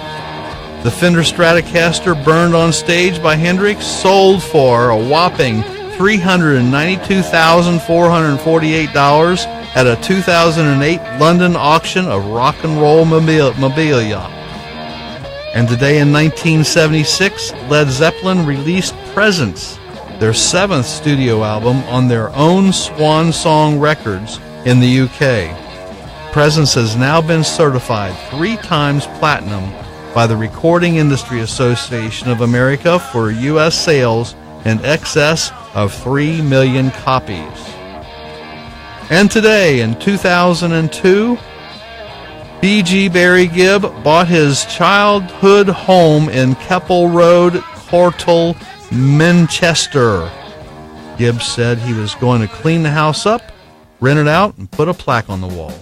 Speaker 1: The Fender Stratocaster burned on stage by Hendrix sold for a whopping $392,448 at a 2008 London auction of rock and roll memorabilia. And today in 1976, Led Zeppelin released Presence, their 7th studio album on their own Swan Song Records in the UK. Presence has now been certified 3 times platinum by the Recording Industry Association of America for U.S. sales in excess of 3 million copies. And today, in 2002, B.G. Barry Gibb bought his childhood home in Keppel Road, Courtal, Manchester. Gibb said he was going to clean the house up, rent it out, and put a plaque on the wall.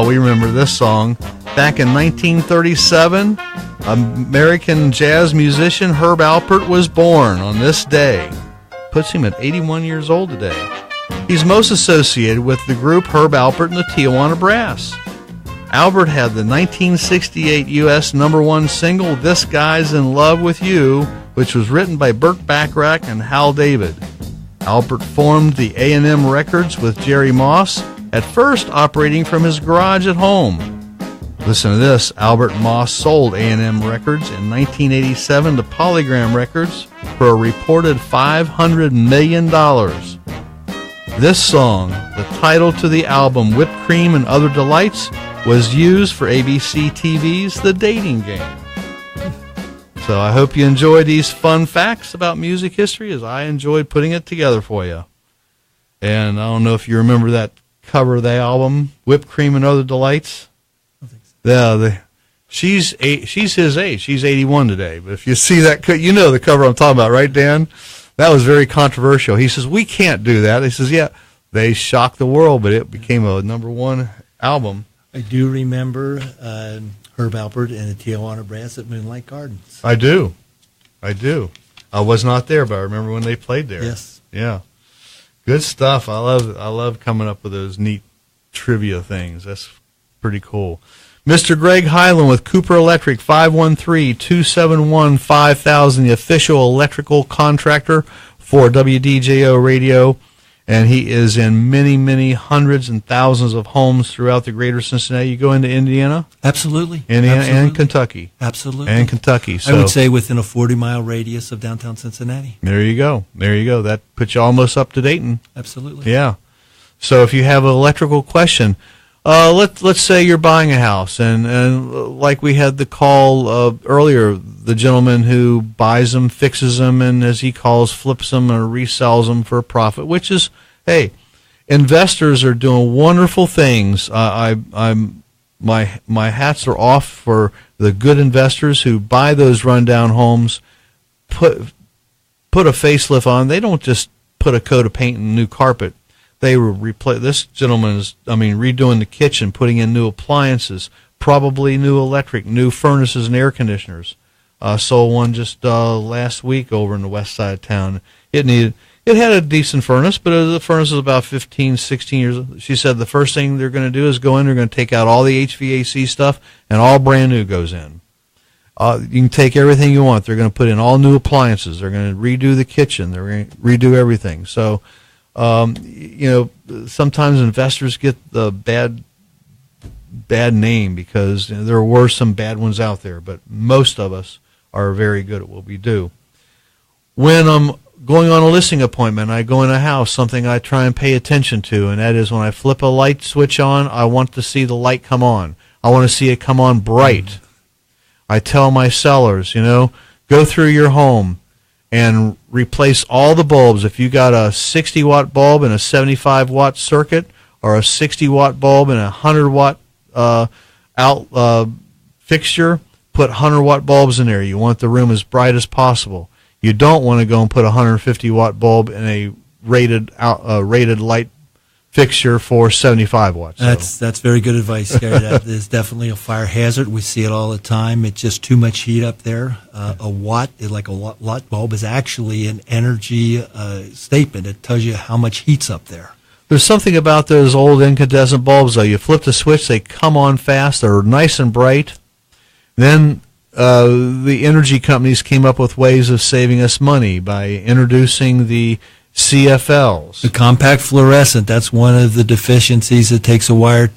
Speaker 1: We remember this song. Back in 1937, American jazz musician Herb Alpert was born on this day. Puts him at 81 years old today. He's most associated with the group Herb Alpert and the Tijuana Brass. Albert had the 1968 U.S. #1 single, This Guy's in Love with You, which was written by Burt Bacharach and Hal David. Albert formed the A&M Records with Jerry Moss at first operating from his garage at home. Listen to this. Albert Moss sold A&M Records in 1987 to Polygram Records for a reported $500 million. This song, the title to the album Whipped Cream and Other Delights, was used for ABC TV's The Dating Game. So I hope you enjoy these fun facts about music history as I enjoyed putting it together for you. And I don't know if you remember that cover of the album, Whipped Cream and Other Delights. Yeah, she's his age. She's 81 today. But if you see that, you know the cover I'm talking about, right, Dan? That was very controversial. He says, we can't do that. He says, yeah, they shocked the world, but it became a #1 album.
Speaker 2: I do remember Herb Alpert and the Tijuana Brass at Moonlight Gardens.
Speaker 1: I do. I was not there, but I remember when they played there.
Speaker 2: Yes.
Speaker 1: Yeah. Good stuff. I love coming up with those neat trivia things. That's pretty cool. Mr. Greg Hyland with Cooper Electric, 513-271-5000, the official electrical contractor for WDJO Radio. And he is in many, many hundreds and thousands of homes throughout the greater Cincinnati. You go into Indiana?
Speaker 2: Absolutely.
Speaker 1: Indiana
Speaker 2: Absolutely.
Speaker 1: and Kentucky.
Speaker 2: Absolutely.
Speaker 1: And Kentucky. So
Speaker 2: I would say within a 40-mile radius of downtown Cincinnati.
Speaker 1: There you go. That puts you almost up to Dayton.
Speaker 2: Absolutely.
Speaker 1: Yeah. So if you have an electrical question, let's say you're buying a house, and like we had the call earlier, the gentleman who buys them, fixes them, and as he calls, flips them or resells them for a profit, which is, hey, investors are doing wonderful things. My hats are off for the good investors who buy those rundown homes, put a facelift on. They don't just put a coat of paint and new carpet. They replace. This gentleman is, redoing the kitchen, putting in new appliances, probably new electric, new furnaces and air conditioners. Sold one just last week over in the west side of town. It had a decent furnace, but the furnace was about 15, 16 years old. She said the first thing they're going to do is go in, they're going to take out all the HVAC stuff, and all brand new goes in. You can take everything you want. They're going to put in all new appliances. They're going to redo the kitchen. They're going to redo everything. So, sometimes investors get the bad name because there were some bad ones out there, but most of us are very good at what we do. When I'm going on a listing appointment, I go in a house, something I try and pay attention to, and that is when I flip a light switch on, I want to see the light come on. I want to see it come on bright. I tell my sellers, go through your home and replace all the bulbs. If you got a 60-watt bulb in a 75-watt circuit, or a 60-watt bulb in a 100-watt fixture, put 100-watt bulbs in there. You want the room as bright as possible. You don't want to go and put a 150-watt bulb in a rated light fixture for 75 watts.
Speaker 2: That's very good advice, Gary. That is definitely a fire hazard. We see it all the time. It's just too much heat up there. A watt, like a watt bulb, is actually an energy statement. It tells you how much heat's up there.
Speaker 1: There's something about those old incandescent bulbs, though. You flip the switch, they come on fast. They're nice and bright. Then the energy companies came up with ways of saving us money by introducing the CFLs.
Speaker 2: The compact fluorescent, that's one of the deficiencies. It takes a while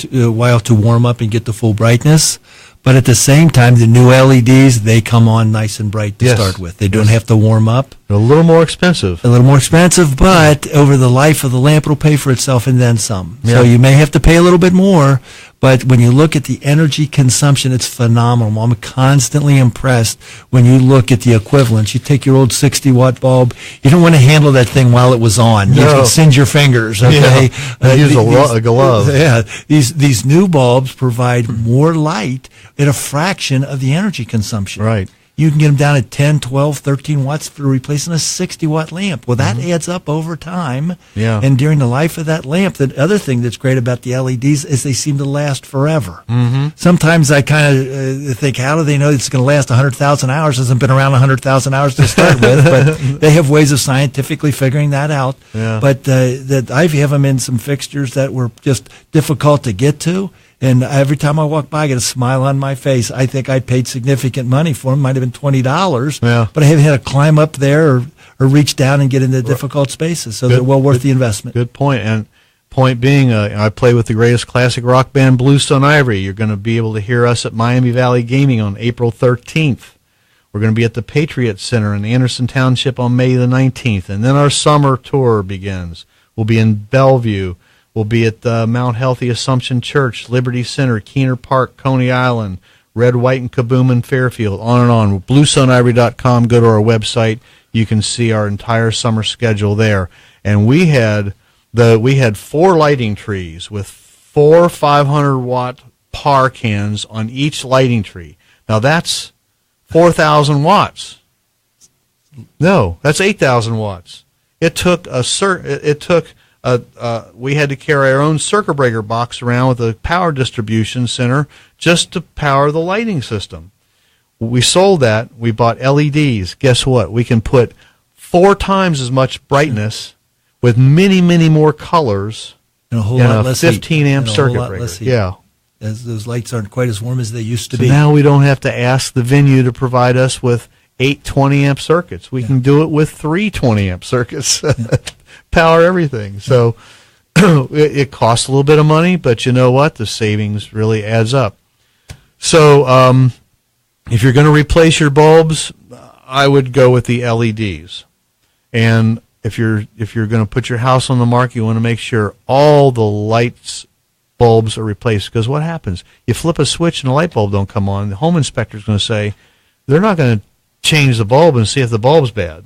Speaker 2: to warm up and get the full brightness. But at the same time, the new LEDs, they come on nice and bright to start with. They don't have to warm up.
Speaker 1: They're a little more expensive.
Speaker 2: But over the life of the lamp, it'll pay for itself and then some. Yeah. So you may have to pay a little bit more, but when you look at the energy consumption, it's phenomenal. I'm constantly impressed when you look at the equivalents. You take your old 60-watt bulb. You don't want to handle that thing while it was on.
Speaker 1: No.
Speaker 2: You can singe your fingers. Okay?
Speaker 1: Yeah. Use a glove.
Speaker 2: Yeah. These new bulbs provide more light at a fraction of the energy consumption.
Speaker 1: Right.
Speaker 2: You can get them down at 10, 12, 13 watts for replacing a 60-watt lamp. Well, that adds up over time.
Speaker 1: Yeah.
Speaker 2: And during the life of that lamp, the other thing that's great about the LEDs is they seem to last forever.
Speaker 1: Mm-hmm.
Speaker 2: Sometimes I kind of think, how do they know it's going to last 100,000 hours? It hasn't been around 100,000 hours to start with, but they have ways of scientifically figuring that out.
Speaker 1: Yeah.
Speaker 2: But that I have them in some fixtures that were just difficult to get to. And every time I walk by, I get a smile on my face. I think I paid significant money for them. Might have been $20.
Speaker 1: Yeah.
Speaker 2: But I haven't had to climb up there or reach down and get into difficult spaces. So they're well worth the investment.
Speaker 1: Good point. And Point being, I play with the greatest classic rock band, Bluestone Ivory. You're going to be able to hear us at Miami Valley Gaming on April 13th. We're going to be at the Patriot Center in Anderson Township on May the 19th. And then our summer tour begins. We'll be in Bellevue. We'll be at the Mount Healthy Assumption Church, Liberty Center, Keener Park, Coney Island, Red, White, and Kaboom in Fairfield, on and on. BluestoneIvory.com. Go to our website. You can see our entire summer schedule there. And we had 4 lighting trees with 4 500-watt par cans on each lighting tree. Now that's 4,000 watts. No, that's 8,000 watts. We had to carry our own circuit breaker box around with a power distribution center just to power the lighting system. We sold that. We bought LEDs. Guess what? We can put 4 times as much brightness with many, many more colors
Speaker 2: and a whole lot less
Speaker 1: 15-amp circuit breaker. Yeah.
Speaker 2: As those lights aren't quite as warm as they used to
Speaker 1: So
Speaker 2: be.
Speaker 1: now we don't have to ask the venue to provide us with 8 20-amp circuits. We can do it with 3 20-amp circuits. Power everything. So it costs a little bit of money, but you know what? The savings really adds up. So if you're going to replace your bulbs, I would go with the LEDs. And if you're going to put your house on the market, you want to make sure all the bulbs are replaced, because what happens? You flip a switch and the light bulb don't come on. The home inspector's going to say they're not going to change the bulb and see if the bulb's bad.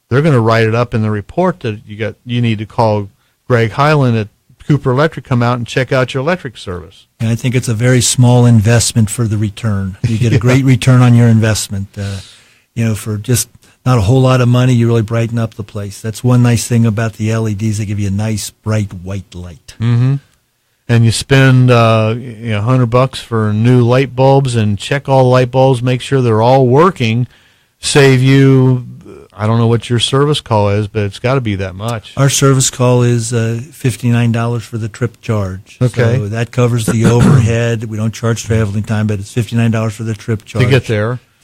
Speaker 1: They're going to write it up in the report that you need to call Greg Hyland at Cooper Electric, come out and check out your electric service.
Speaker 2: And I think it's a very small investment for the return. You get a great return on your investment. For just not a whole lot of money, you really brighten up the place. That's one nice thing about the LEDs. They give you a nice, bright, white light.
Speaker 1: Mm-hmm. And you spend $100 for new light bulbs and check all the light bulbs, make sure they're all working, save you, I don't know what your service call is, but it's got to be that much.
Speaker 2: Our service call is $59 for the trip charge.
Speaker 1: Okay.
Speaker 2: So that covers the overhead. We don't charge traveling time, but it's $59 for the trip charge.
Speaker 1: To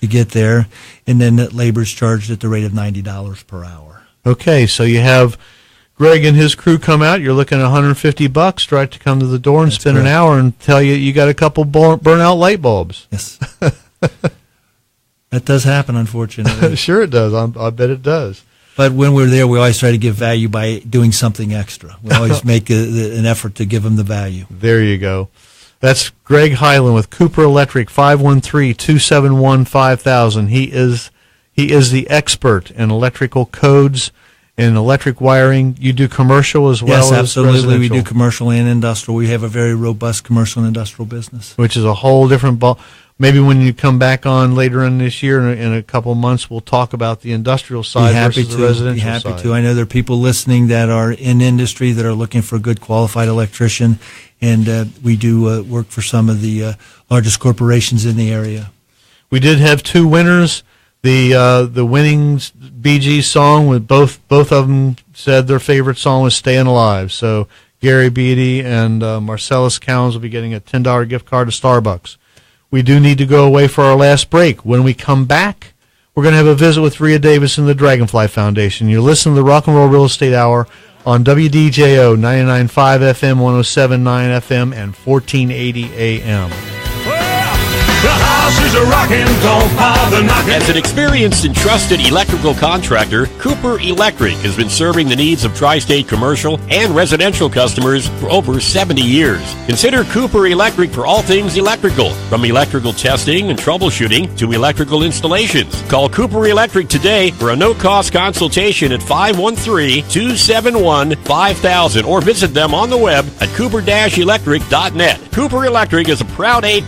Speaker 1: get there.
Speaker 2: And then that labor is charged at the rate of $90 per hour.
Speaker 1: Okay, so you have Greg and his crew come out. You're looking at $150 right to come to the door and spend an hour and tell you got a couple burnout light bulbs.
Speaker 2: Yes. That does happen, unfortunately.
Speaker 1: Sure it does. I bet it does.
Speaker 2: But when we're there, we always try to give value by doing something extra. We always make an effort to give them the value.
Speaker 1: There you go. That's Greg Hyland with Cooper Electric, 513-271-5000. He is the expert in electrical codes and electric wiring. You do commercial as well as
Speaker 2: absolutely.
Speaker 1: residential.
Speaker 2: We do commercial and industrial. We have a very robust commercial and industrial business.
Speaker 1: Which is a whole different ball. Maybe when you come back on later in this year, in a couple of months, we'll talk about the industrial side versus the residential side.
Speaker 2: Be happy to. I know there are people listening that are in industry that are looking for a good qualified electrician, and we do work for some of the largest corporations in the area.
Speaker 1: We did have 2 winners. The winning Bee Gees song, with both of them said their favorite song was "Staying Alive." So Gary Beatty and Marcellus Counts will be getting a $10 gift card to Starbucks. We do need to go away for our last break. When we come back, we're going to have a visit with Rhea Davis and the Dragonfly Foundation. You're listening to the Rock and Roll Real Estate Hour on WDJO 99.5 FM, 107.9 FM, and 1480 AM.
Speaker 3: The house is a rockin', don't bother knocking.
Speaker 8: As an experienced and trusted electrical contractor, Cooper Electric has been serving the needs of tri-state commercial and residential customers for over 70 years. Consider Cooper Electric for all things electrical, from electrical testing and troubleshooting to electrical installations. Call Cooper Electric today for a no-cost consultation at 513-271-5000 or visit them on the web at cooper-electric.net. Cooper Electric is a proud A+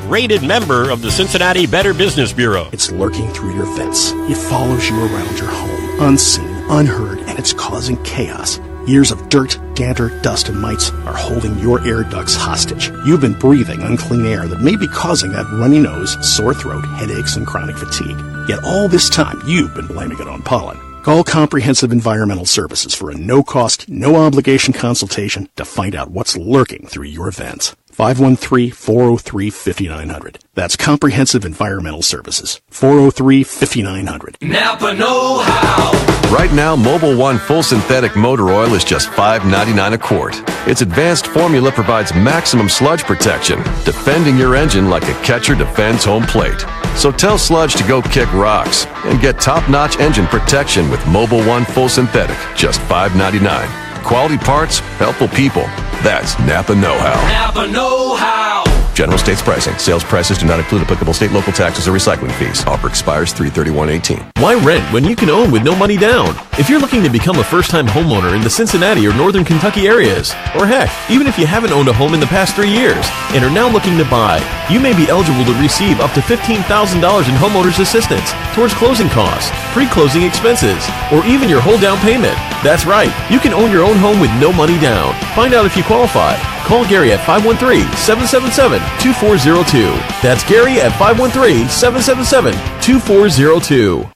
Speaker 8: rated member of the Cincinnati Better Business Bureau.
Speaker 12: It's lurking through your vents. It follows you around your home, unseen, unheard, and it's causing chaos. Years of dirt, dander, dust, and mites are holding your air ducts hostage. You've been breathing unclean air that may be causing that runny nose, sore throat, headaches, and chronic fatigue. Yet all this time, you've been blaming it on pollen. Call Comprehensive Environmental Services for a no-cost, no-obligation consultation to find out what's lurking through your vents. 513-403-5900. That's Comprehensive Environmental Services. 403-5900.
Speaker 3: Napa know-how.
Speaker 19: Right now, Mobil 1 Full Synthetic Motor Oil is just $5.99 a quart. Its advanced formula provides maximum sludge protection, defending your engine like a catcher defends home plate. So tell sludge to go kick rocks and get top-notch engine protection with Mobil 1 Full Synthetic, just $5.99. Quality parts, helpful people. That's Napa Know-How.
Speaker 20: Napa Know-How.
Speaker 19: General States pricing. Sales prices do not include applicable state, local taxes, or recycling fees. Offer expires 3/31/18.
Speaker 15: Why rent when you can own with no money down? If you're looking to become a first-time homeowner in the Cincinnati or Northern Kentucky areas, or heck, even if you haven't owned a home in the past 3 years and are now looking to buy, you may be eligible to receive up to $15,000 in homeowners assistance towards closing costs, pre-closing expenses, or even your whole down payment. That's right, you can own your own home with no money down. Find out if you qualify. Call Gary at 513-777-2402. That's Gary at 513-777-2402.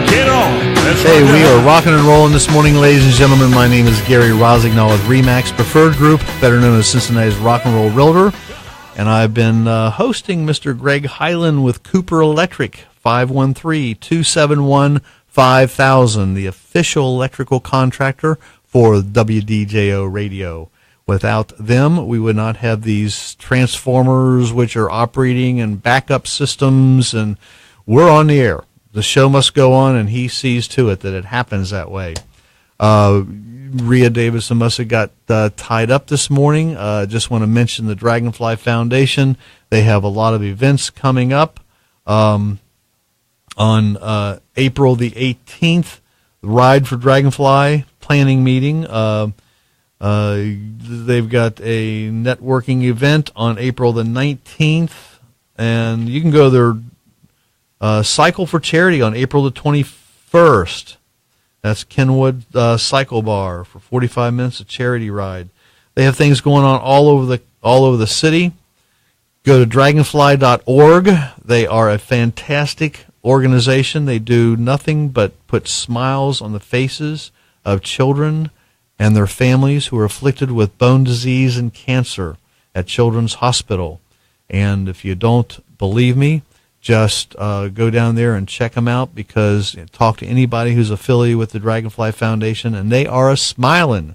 Speaker 1: Get on. Hey, we are rocking and rolling this morning, ladies and gentlemen. My name is Gary Rossignol with RE/MAX Preferred Group, better known as Cincinnati's Rock and Roll Realtor. And I've been hosting Mr. Greg Hyland with Cooper Electric, 513-271-5000, the official electrical contractor for WDJO Radio. Without them, we would not have these transformers which are operating and backup systems, and we're on the air. The show must go on, and he sees to it that it happens that way. Rhea Davidson must have got tied up this morning. Just want to mention the Dragonfly Foundation. They have a lot of events coming up on April the 18th. Ride for Dragonfly planning meeting. They've got a networking event on April the 19th, and you can go to their Cycle for Charity on April the 21st. That's Kenwood Cycle Bar for 45 minutes of charity ride. They have things going on all over the city. Go to dragonfly.org. They are a fantastic organization. They do nothing but put smiles on the faces of children and their families who are afflicted with bone disease and cancer at Children's Hospital. And if you don't believe me, just go down there and check them out, because talk to anybody who's affiliated with the Dragonfly Foundation, and they are a-smiling.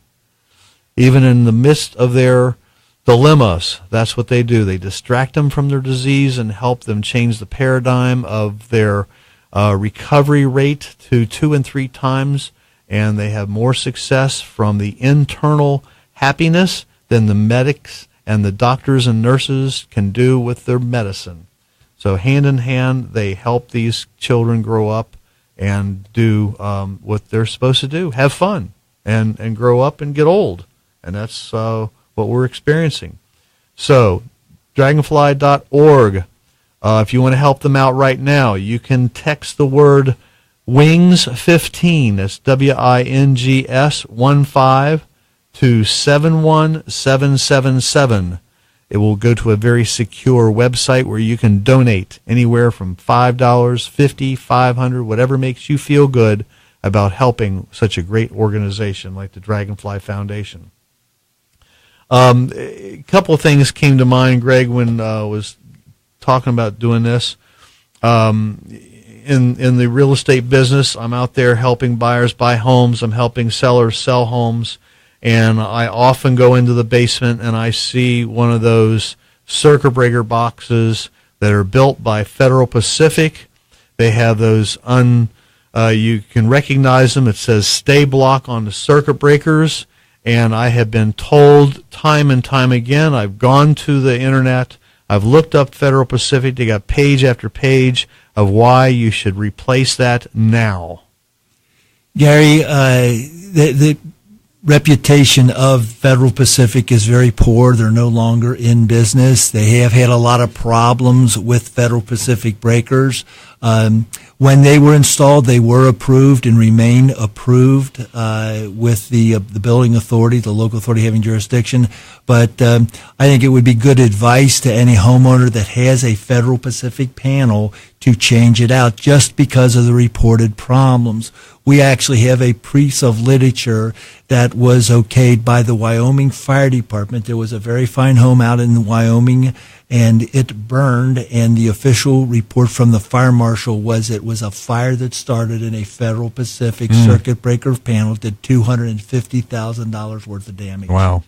Speaker 1: Even in the midst of their dilemmas, that's what they do. They distract them from their disease and help them change the paradigm of their recovery rate to 2 and 3 times, and they have more success from the internal happiness than the medics and the doctors and nurses can do with their medicine. So hand in hand, they help these children grow up and do what they're supposed to do, have fun, and grow up and get old. And that's what we're experiencing. So dragonfly.org. If you want to help them out right now, you can text the word WINGS15, that's WINGS 15, to 71777. It will go to a very secure website where you can donate anywhere from $5, $50, $500, whatever makes you feel good about helping such a great organization like the Dragonfly Foundation. A couple of things came to mind, Greg, when I was talking about doing this. In the real estate business, I'm out there helping buyers buy homes. I'm helping sellers sell homes. And I often go into the basement and I see one of those circuit breaker boxes that are built by Federal Pacific. They have those you can recognize them. It says stay block on the circuit breakers. And I have been told time and time again, I've gone to the internet, I've looked up Federal Pacific, they got page after page of why you should replace that now.
Speaker 2: Gary, the reputation of Federal Pacific is very poor. They're no longer in business. They have had a lot of problems with Federal Pacific breakers. When they were installed, they were approved and remain approved with the building authority, the local authority having jurisdiction. But I think it would be good advice to any homeowner that has a Federal Pacific panel to change it out just because of the reported problems. We actually have a piece of literature that was okayed by the Wyoming Fire Department. There was a very fine home out in Wyoming, and it burned, and the official report from the fire marshal was it was a fire that started in a Federal Pacific circuit breaker panel, did $250,000 worth of damage.
Speaker 1: Wow.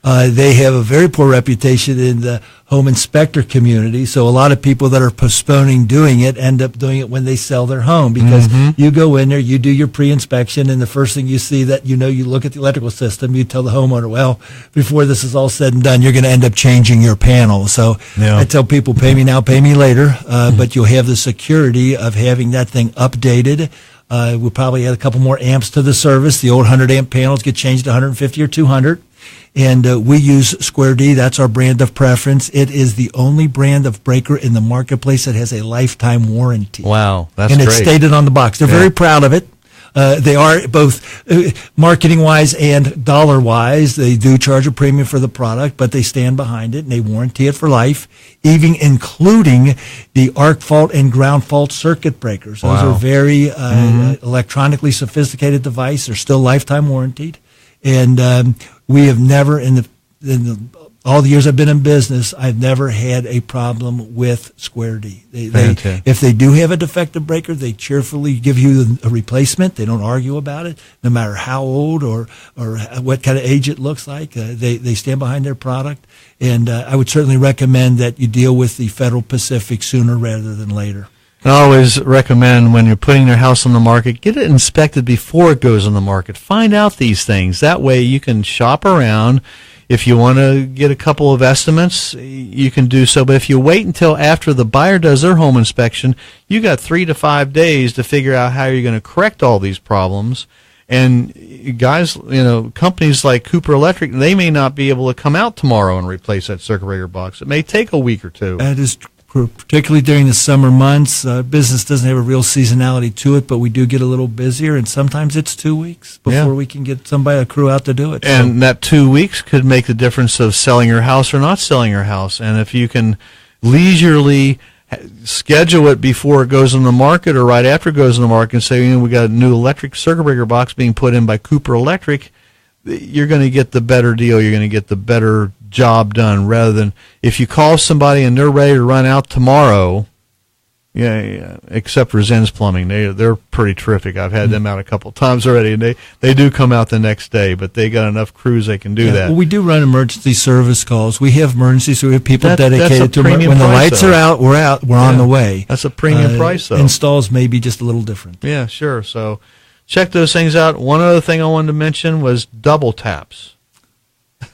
Speaker 2: They have a very poor reputation in the home inspector community, so a lot of people that are postponing doing it end up doing it when they sell their home, because you go in there, you do your pre-inspection, and the first thing you see that you look at the electrical system, you tell the homeowner, well, before this is all said and done, you're going to end up changing your panel. So I tell people, pay me now, pay me later, but you'll have the security of having that thing updated. We'll probably add a couple more amps to the service. The old 100-amp panels get changed to 150 or 200. And we use Square D. That's our brand of preference. It is the only brand of breaker in the marketplace that has a lifetime warranty.
Speaker 1: Wow, that's
Speaker 2: great. And it's
Speaker 1: great.
Speaker 2: stated on the box. They're very proud of it. They are both marketing-wise and dollar-wise. They do charge a premium for the product, but they stand behind it, and they warranty it for life, even including the arc fault and ground fault circuit breakers. Those are very electronically sophisticated devices. They're still lifetime warranted. And we have never, in all the years I've been in business, I've never had a problem with Square D. If they do have a defective breaker, they cheerfully give you a replacement. They don't argue about it, no matter how old or what kind of age it looks like. They stand behind their product. And I would certainly recommend that you deal with the Federal Pacific sooner rather than later.
Speaker 1: I always recommend when you're putting your house on the market, get it inspected before it goes on the market. Find out these things. That way you can shop around. If you want to get a couple of estimates, you can do so. But if you wait until after the buyer does their home inspection, you got 3 to 5 days to figure out how you're going to correct all these problems. And guys, companies like Cooper Electric, they may not be able to come out tomorrow and replace that circuit breaker box. It may take a week or two.
Speaker 2: That is particularly during the summer months. Business doesn't have a real seasonality to it, but we do get a little busier, and sometimes it's 2 weeks before we can get a crew out to do it.
Speaker 1: And that 2 weeks could make the difference of selling your house or not selling your house. And if you can leisurely schedule it before it goes on the market or right after it goes on the market and say, we got a new electric circuit breaker box being put in by Cooper Electric, you're going to get the better deal. You're going to get the better job done, rather than if you call somebody and they're ready to run out tomorrow. Except for Zen's Plumbing, they're pretty terrific. I've had them out a couple of times already, and they do come out the next day, but they got enough crews they can do that.
Speaker 2: Well, we do run emergency service calls. We have emergencies, so we have people dedicated to when the lights are out. We're on the way.
Speaker 1: That's a premium price, though.
Speaker 2: Installs may be just a little different.
Speaker 1: Yeah, sure. So check those things out. One other thing I wanted to mention was double taps.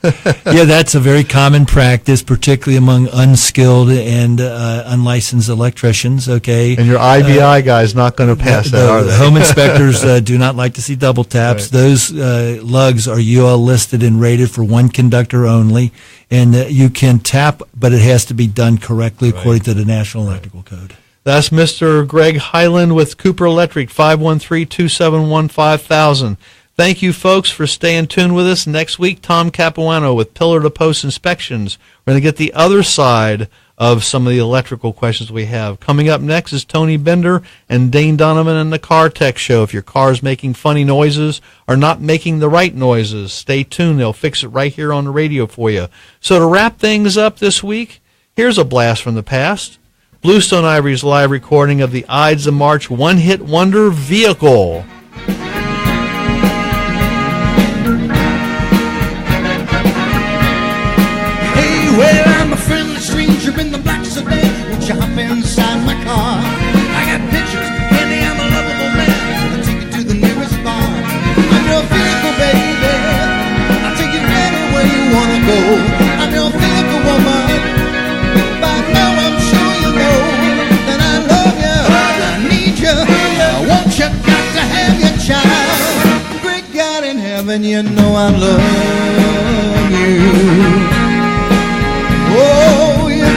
Speaker 2: Yeah, that's a very common practice, particularly among unskilled and unlicensed electricians. Okay,
Speaker 1: and your IBI guy's not going to pass that, are they?
Speaker 2: Home inspectors do not like to see double taps. Right. Those lugs are UL listed and rated for one conductor only, and you can tap, but it has to be done correctly according to the National Electrical Code.
Speaker 1: That's Mr. Greg Hyland with Cooper Electric, 513-271-5000. Thank you, folks, for staying tuned with us. Next week, Tom Capuano with pillar-to-post inspections. We're going to get the other side of some of the electrical questions we have. Coming up next is Tony Bender and Dane Donovan in the Car Tech Show. If your car is making funny noises or not making the right noises, stay tuned. They'll fix it right here on the radio for you. So to wrap things up this week, here's a blast from the past. Bluestone Ivory's live recording of the Ides of March one-hit wonder Vehicle.
Speaker 13: Well, I'm a friendly stranger in the black sedan. Won't you hop inside my car? I got pictures, Candy, I'm a lovable man. I'll take you to the nearest bar. I'm your vehicle, baby. I'll take you anywhere you wanna go. I'm your vehicle, woman. By now I'm sure you know that I love you, I need you, I want you, got to have your child. Great God in heaven, you know I love you. Oh, you know I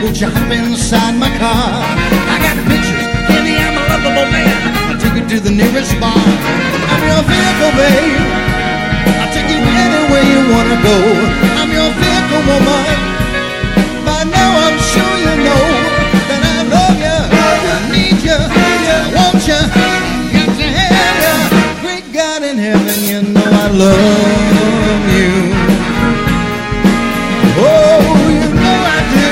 Speaker 13: Won't you hop inside my car? I got pictures, Kenny, I'm a lovable man. I'll take you to the nearest bar. I'm your vehicle, babe. I'll take you anywhere you wanna go. I'm your vehicle, woman. By now I'm sure you know that I love you, I need you, I want you, got to have you. Great God in heaven, you know I love you. Oh, you know I do.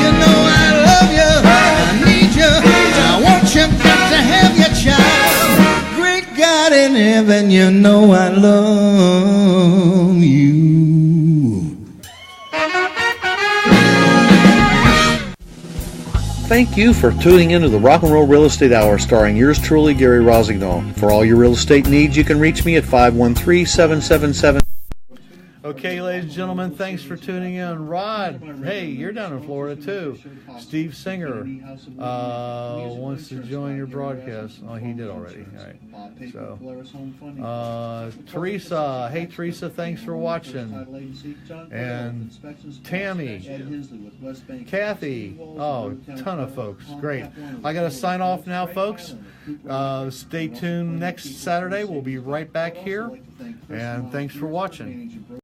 Speaker 13: You know I love you, I need you, I want you, got to have you, child. Great God in heaven, you know I love you.
Speaker 1: Thank you for tuning into the Rock and Roll Real Estate Hour, starring yours truly, Gary Rossignol. For all your real estate needs, you can reach me at 513-777. Okay, ladies and gentlemen, thanks for tuning in. Rod, hey, you're down in Florida too. Steve Singer wants to join your broadcast. Oh, he did already. All right. So, Teresa, hey Teresa, thanks for watching. And Tammy, Kathy, oh, ton of folks. Great. I got to sign off now, folks. Stay tuned next Saturday. We'll be right back here. And thanks for watching.